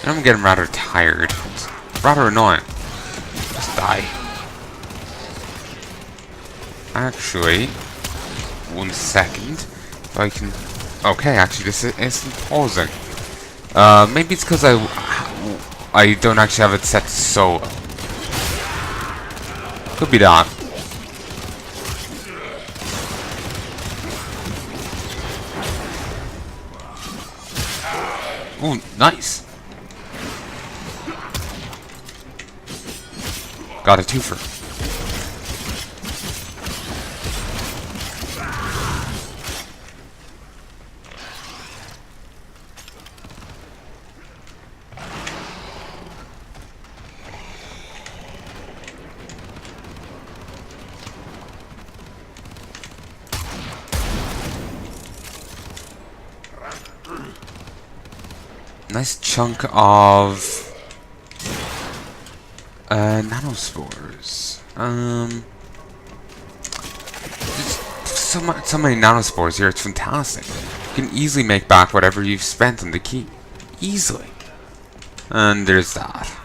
A: I'm getting rather tired. It's rather annoying. Just die. Actually, 1 second. If I can. Okay, actually, this isn't pausing. Maybe it's because I don't actually have it set to solo. Could be that. Ooh, nice. Got a twofer. Nice chunk of nanospores. So many nanospores here. It's fantastic. You can easily make back whatever you've spent on the key, easily. And there's that.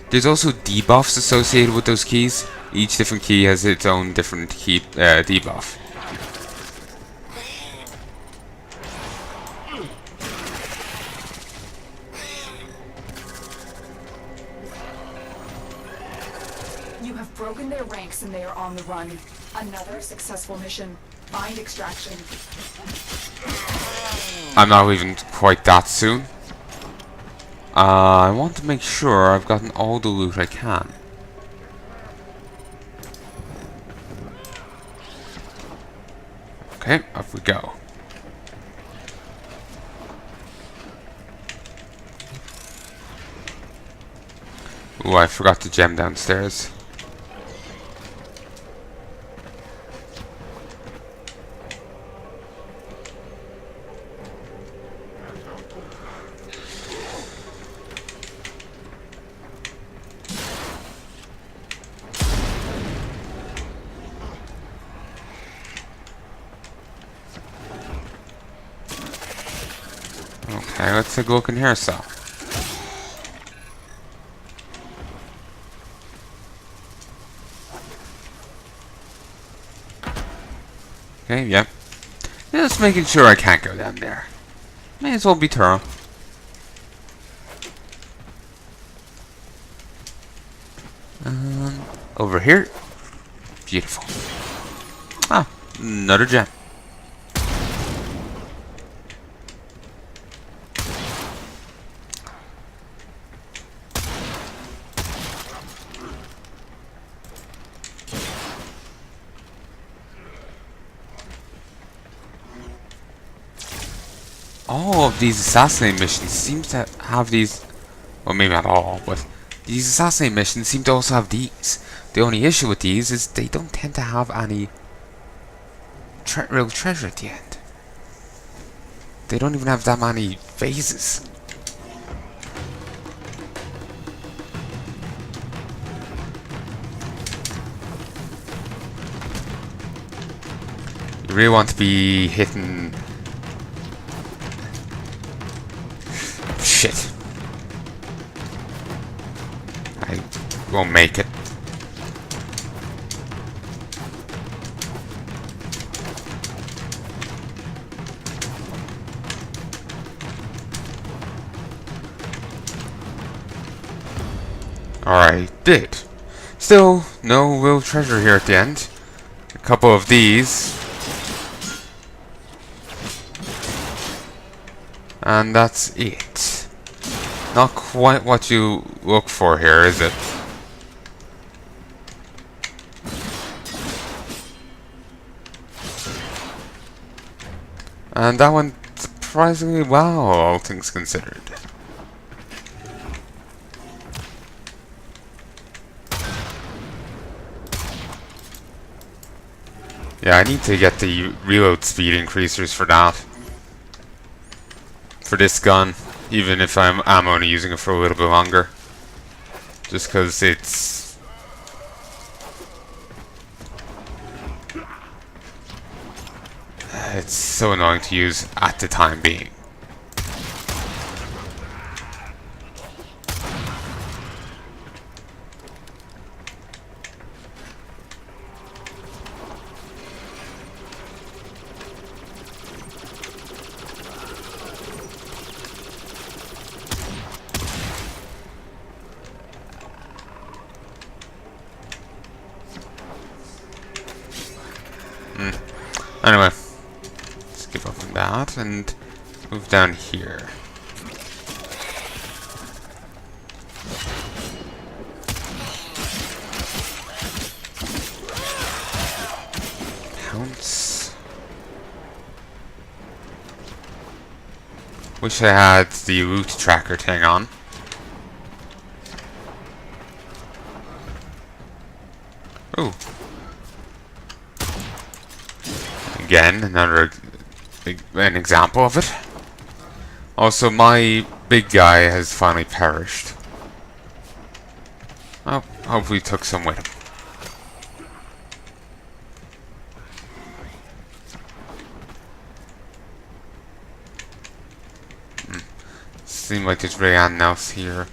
A: There's also debuffs associated with those keys. Each different key has its own different key debuff.
D: You have broken their ranks and they are on the run. Another successful mission. Find extraction.
A: I'm not leaving quite that soon. I want to make sure I've gotten all the loot I can. Okay, off we go. Ooh, I forgot the gem downstairs. Okay, let's take a look in here, so. Okay, yep. Just making sure I can't go down there. May as well be thorough. Over here. Beautiful. Ah, another gem. All of these assassinate missions seem to have these, well, maybe not all, but these assassinate missions seem to also have these. The only issue with these is they don't tend to have any real treasure at the end. They don't even have that many phases. You really want to be hitting... Shit. I won't make it. Alright, did. Still, no real treasure here at the end. A couple of these. And that's it. Not quite what you look for here, is it? And that went surprisingly well, all things considered. Yeah, I need to get the reload speed increasers for that. For this gun, even if I'm only using it for a little bit longer. Just because it's... It's so annoying to use at the time being. Anyway, let's give up on that and move down here. Pounce. Wish I had the loot tracker thing on. Ooh. Again, an example of it. Also, my big guy has finally perished. Oh, hopefully he took some with him. Seems like there's really nothing else here.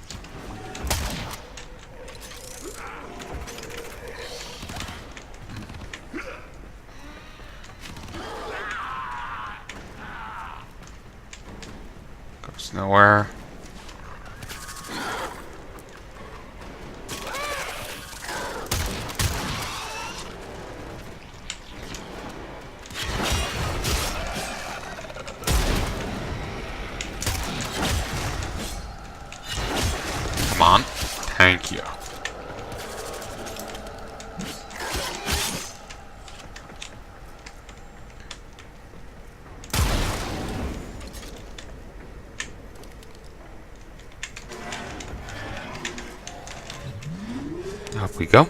A: Nowhere. Come on. Thank you. Off we go.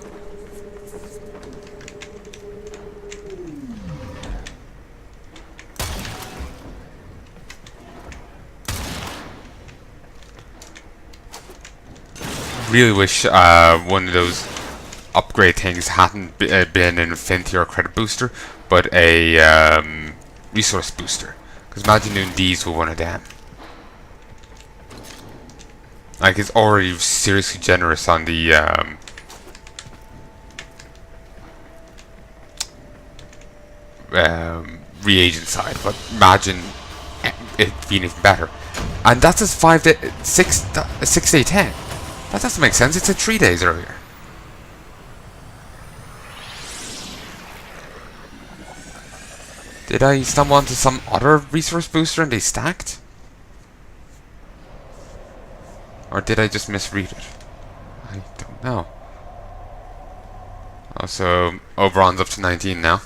A: Really wish one of those upgrade things hadn't been an affinity or a credit booster, but a resource booster. Because imagine doing these with one of them. Like, it's already seriously generous on the reagent side, but imagine it being even better. And that's just 6 day 10. That doesn't make sense. It's at 3 days earlier. Did I stumble onto some other resource booster and they stacked? Or did I just misread it? I don't know. Also, Oberon's up to 19 now.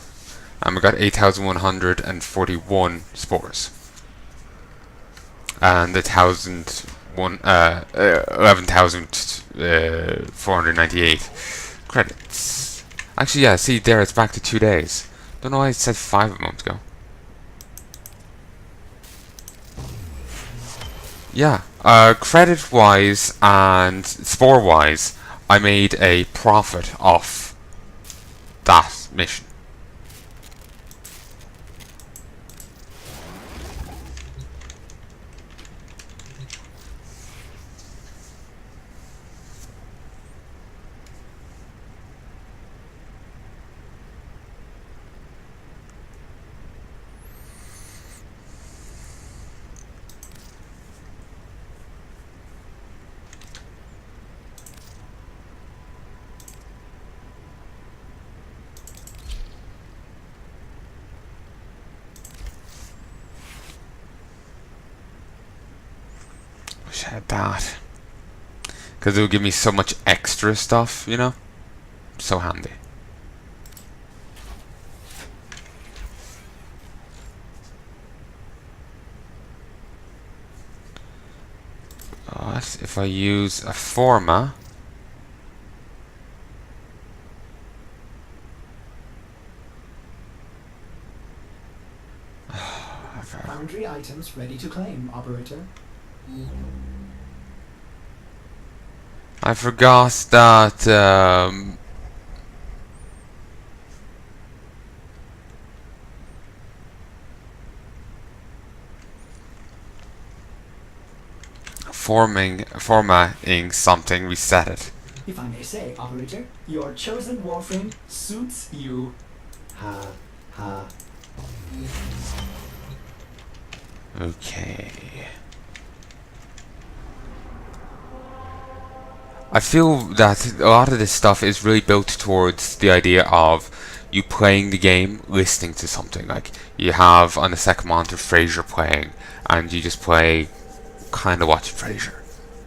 A: And we got 8,141 spores. And 11,498 credits. Actually, yeah, see there, it's back to 2 days. Don't know why it said 5 a moment ago. Yeah, credit-wise and spore-wise, I made a profit off that mission. Wish I had that. Because it would give me so much extra stuff, you know? So handy. But if I use a forma,
B: Foundry items ready to claim, operator.
A: I forgot that formatting something reset it.
B: If I may say, operator, your chosen Warframe suits you. Ha ha.
A: Okay. I feel that a lot of this stuff is really built towards the idea of you playing the game, listening to something. Like you have on the second monitor Frasier playing, and you just play, kind of watching Frasier,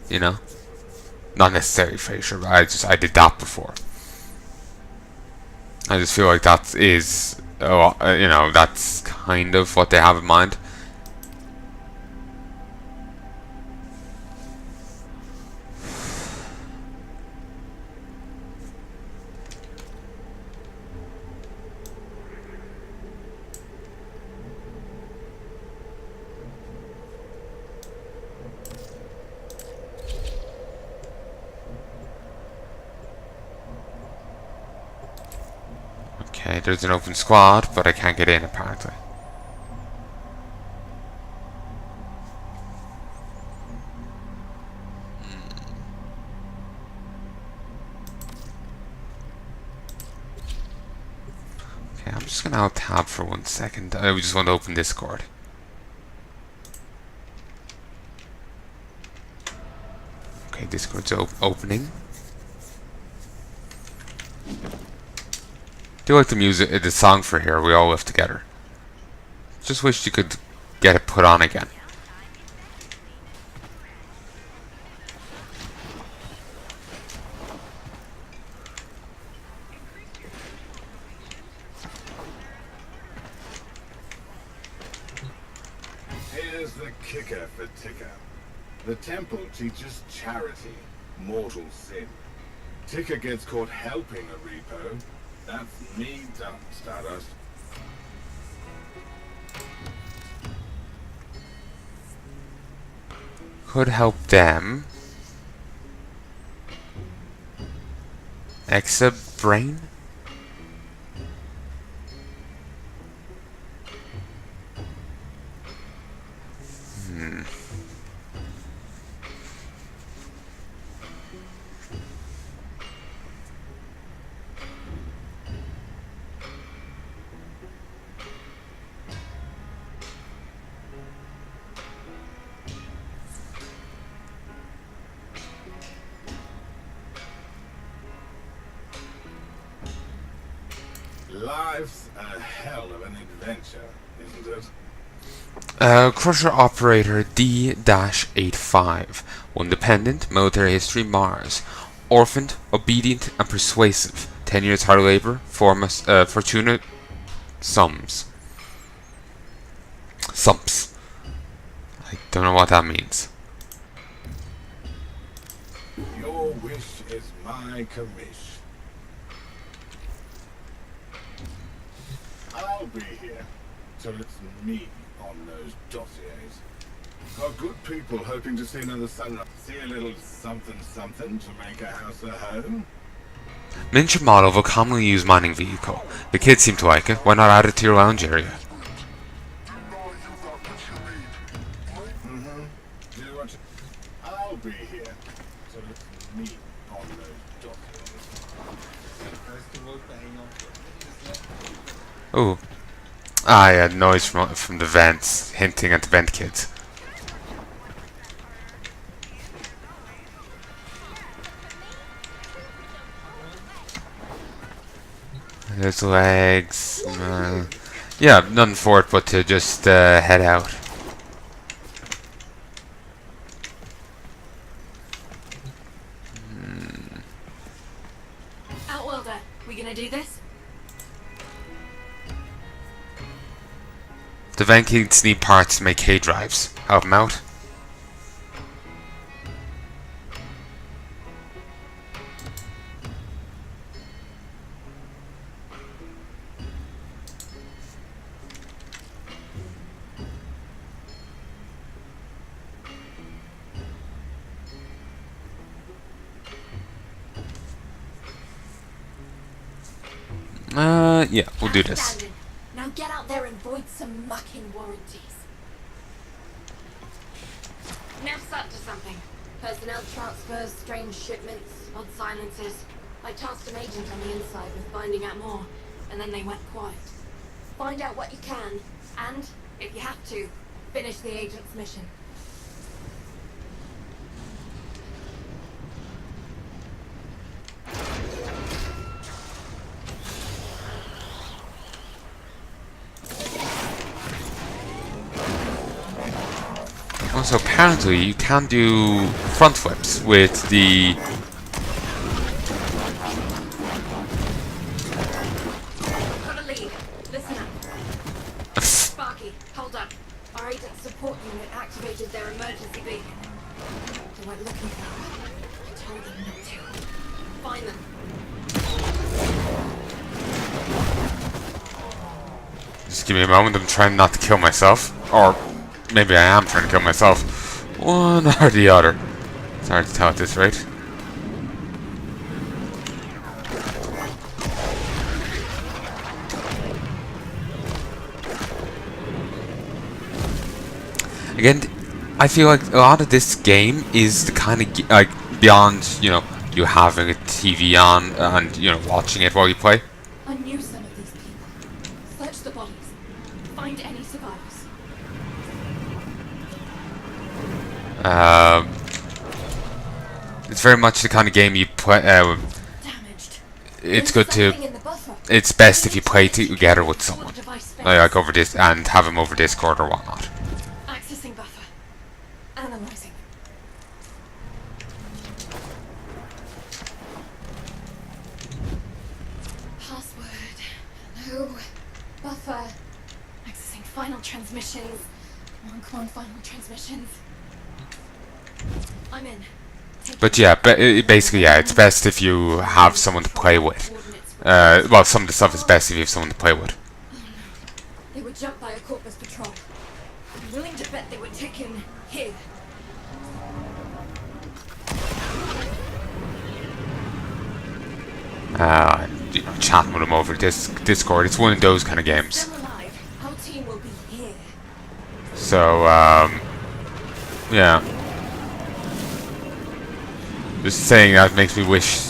A: you know? Not necessarily Frasier, but I did that before. I just feel like that is, you know, that's kind of what they have in mind. Okay, there's an open squad, but I can't get in apparently. Okay, I'm just gonna alt-tab for 1 second. We just want to open Discord. Okay, Discord's opening. I do like the music, the song for here. We all live together. Just wish you could get it put on again.
E: Here's the kicker for Ticker. The temple teaches charity, mortal sin. Ticker gets caught helping a repo. That's me done, Stardust.
A: Could help them. Extra brain?
E: Life's a hell of an adventure. isn't it?
A: Crusher Operator D-85. One dependent, military history Mars. Orphaned, obedient, and persuasive. 10 years hard labor, Fortuna Sums. Sumps. I don't know what that means.
E: Your wish is my commish. I'll be here till it's me on those dossiers. Got good people hoping to see another sunrise. See a little something something to make a house a home?
A: Miniature model of a commonly used mining vehicle. The kids seem to like it. Why not add it to your lounge area?
E: I'll be here till it's me on those dossiers.
A: Ooh. Ah, yeah, noise from the vents, hinting at the vent kids. There's legs. Yeah, nothing for it but to just head out.
H: Outworlder, we gonna do this?
A: The vent kids need parts to make K drives. Help them out. Yeah, we'll do this.
H: Outstanding. Now get out there and void some mucking warranties. Now start to something. Personnel transfers, strange shipments, odd silences. I tasked an agent on the inside with finding out more, and then they went quiet. Find out what you can, and, if you have to, finish the agent's mission.
A: Also, apparently, you can do front flips with the...
H: Got a lead. Listen up. Sparky, hold up. Our agent support unit activated their emergency beacon. They went looking for her. I told them not to. Find them.
A: Just give me a moment, I'm trying not to kill myself. Or maybe I am trying to kill myself. One or the other. It's hard to tell at this rate. Again, I feel like a lot of this game is the kind of like beyond, you know, you having a TV on and, you know, watching it while you play.
H: I knew some of these people. Search the bodies. Find any survivors.
A: It's very much the kind of game you play.
H: Damaged.
A: It's
H: There's
A: good to.
H: something in the buffer.
A: It's best if you play together with someone,
H: What device fails?
A: like over this, and have them over Discord or whatnot.
H: Accessing buffer. Analyzing. Password. Hello. Buffer. Accessing final transmissions. Come on, final transmissions. I'm in.
A: But yeah, basically, yeah, it's best if you have someone to play with. Well, some of the stuff is best if you have someone to play with.
H: They were jumped by a corpus patrol. I'm willing to bet they were taken here.
A: You know, chatting with them over Discord. It's one of those kind of games.
H: Still alive. Our team will be here.
A: So, yeah. Just saying that makes me wish.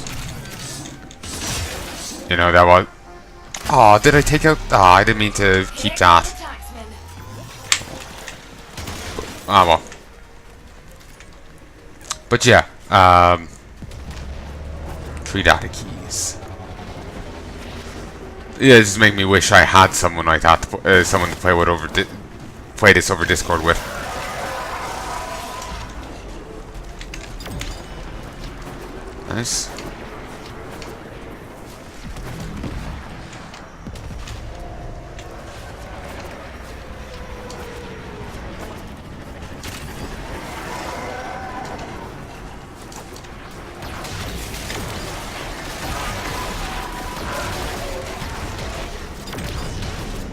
A: You know, that was. Oh, did I take out? Oh, I didn't mean to keep that.
H: Taxman.
A: Ah, well. But yeah, 3 data keys. Yeah, this is making me wish I had someone like that someone to play this over Discord with. Nice.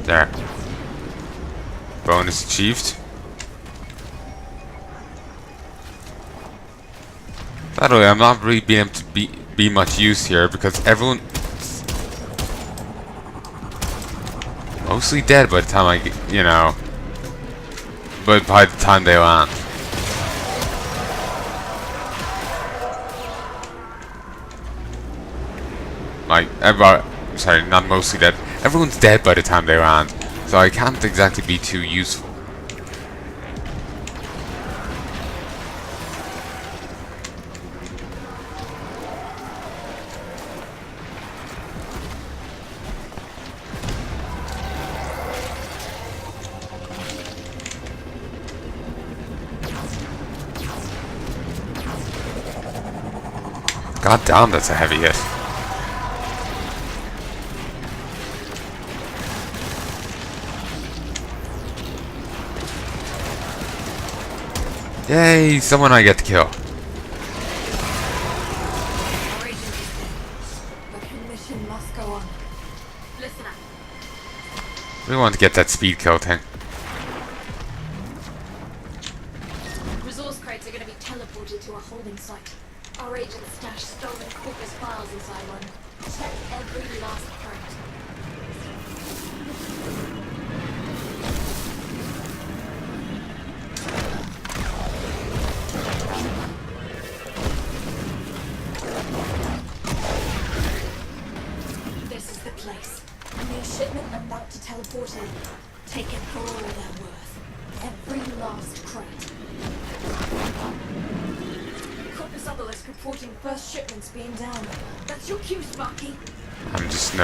A: There. Bonus achieved. By the way, I'm not really being able to be much use here because everyone's mostly dead by the time I get, you know, but by the time they land. Like, sorry, not mostly dead. Everyone's dead by the time they land, so I can't exactly be too useful. God damn, that's a heavy hit. Yay, someone I get to kill.
H: Mission must go on. Listen up.
A: We want to get that speed kill thing.
H: Resource crates are going to be teleported to a holding site. Our agents stashed stolen corpus files inside one. Check every last crate. This is the place. A new shipment about to teleport in. Take it for all they're worth. Every last crate. Corpus obelisk reporting first shipments being down. That's your cue, Sparky.
A: I'm just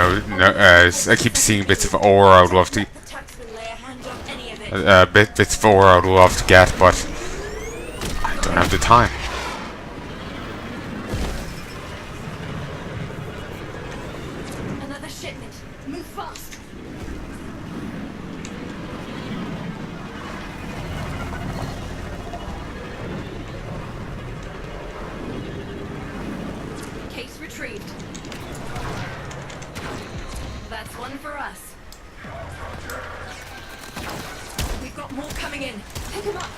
A: I keep seeing bits of ore I would love to,
H: The taxman lay a hand on any of it.
A: bits of ore I would love to get, but I don't have the time.
H: Another shipment. Move fast. Case retrieved. That's one for us. We've got more coming in. Pick 'em up.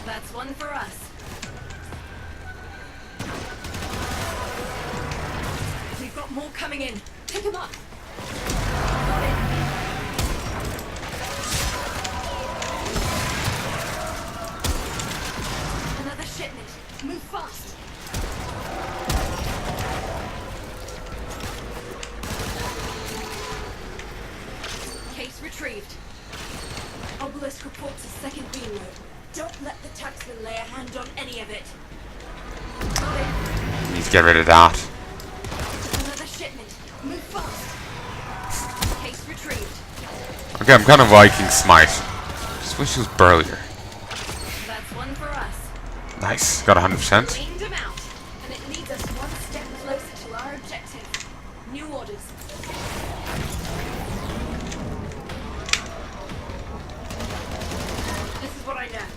H: That's one for us. We've got more coming in. Pick 'em up. Got it. Another shipment. Move fast. Case retrieved. Obelisk reports a second beam load. Don't let the taxman lay a hand on any of it. Got it.
A: Need to get rid of that.
H: Another shipment. Move fast. Case retrieved.
A: Okay, I'm kind of liking Smite. Just wish it was burlier.
H: That's one for us.
A: Nice, got 100%.
H: Cleaned them out. And it leads us one step closer to our objective. New orders. This is what I know.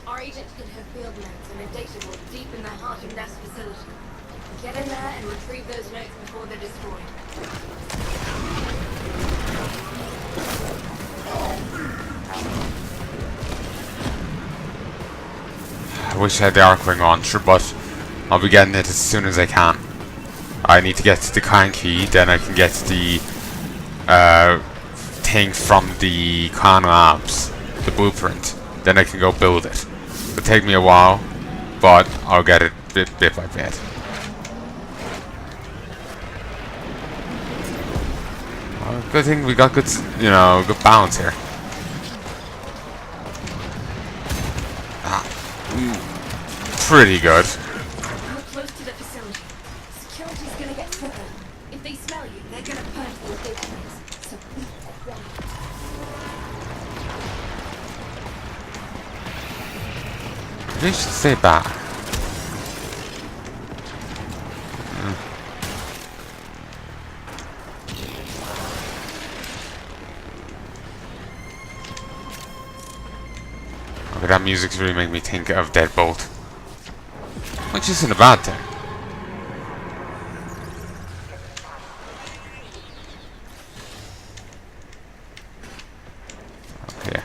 H: Our agent hid her field notes in a data vault deep in the heart of Nest facility. Get in there and retrieve those notes before they're destroyed.
A: I wish I had the Arcwing on, sure, but I'll be getting it as soon as I can. I need to get the clan key, then I can get the thing from the clan labs, the blueprint. Then I can go build it. It'll take me a while, but I'll get it bit by bit. Good thing we got good, good balance here. Pretty good.
H: We're close to the facility. Security's gonna get triggered. If they smell you, they're gonna purge the database. So be
A: Maybe I should stay back. Okay, that music's really making me think of Deadbolt. Which isn't a bad thing. Okay.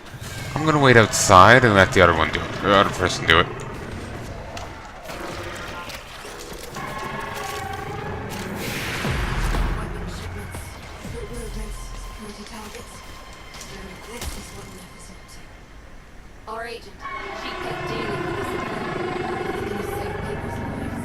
A: I'm gonna wait outside and let the other one do it. The other person do it.
H: Weapon shipments, foot movements, security targets. This is what levels up to. Our agent, she kept dealing with this again. It's gonna save people's lives.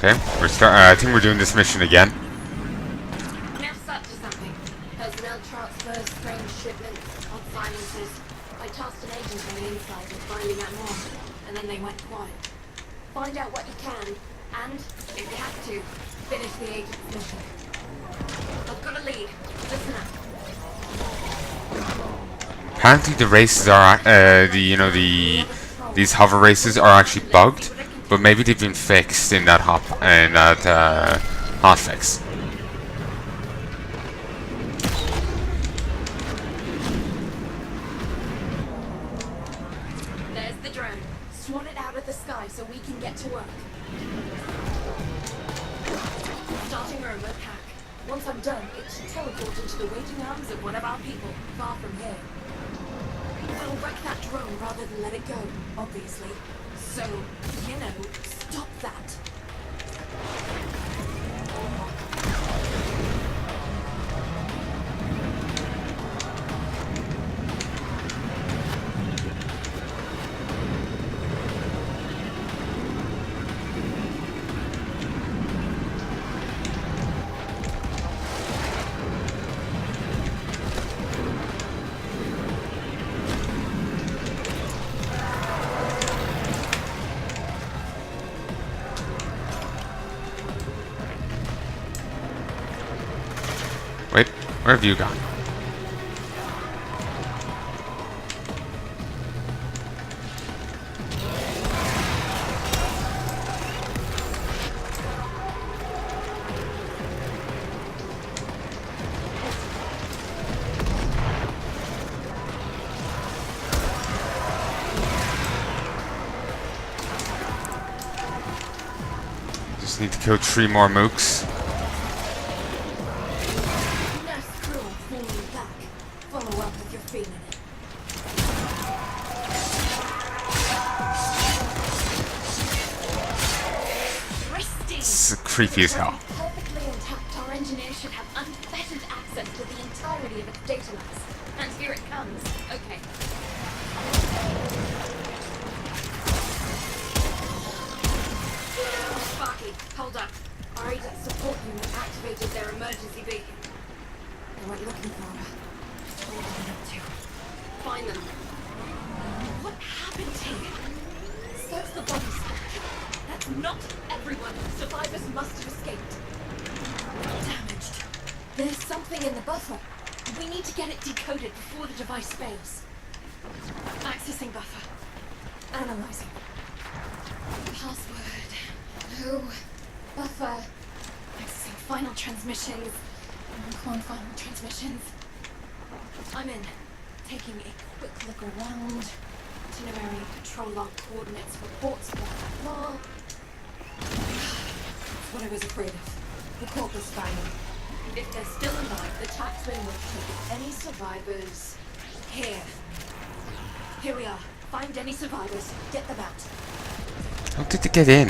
A: Okay, I think we're doing this mission again.
H: Now up to something. Personnel transfers, strange shipments, odd silences. I tasked an agent on the inside with finding out more, and then they went quiet. Find out what you can, and, if you have to, finish the agent's mission. I've got a lead. Listen up.
A: Apparently the races are, these hover races are actually bugged, but maybe they've been fixed in that hotfix.
H: There's the drone. Swan it out of the sky so we can get to work. Starting a remote hack. Once I'm done, it should teleport into the waiting arms of one of our people, far from here. We'll wreck that drone rather than let it go, obviously. So, stop that.
A: Wait, where have you gone? Just need to kill 3 more mooks.
H: Follow up if you're feeling it.
A: It's creepy as hell.
H: Perfectly intact, our engineers should have unfettered access to the entirety of its data labs. And here it comes. Okay. Sparky, hold up. Our agent support unit activated their emergency beacon. They went looking for her. Told them not to. Find them. What happened here? Search the body stack. That's not everyone. Survivors must have escaped. Damaged. There's something in the buffer. We need to get it decoded before the device fails. Accessing buffer. Analyzing. Password. No. Buffer. Accessing final transmissions. Final transmissions. I'm in. Taking a quick look around. Itinerary, control log coordinates, reports, blah blah blah. That's what I was afraid of. The corpus finding. If they're still alive, the taxman will take any survivors. Here we are. Find any survivors. Get them out.
A: How did they get in?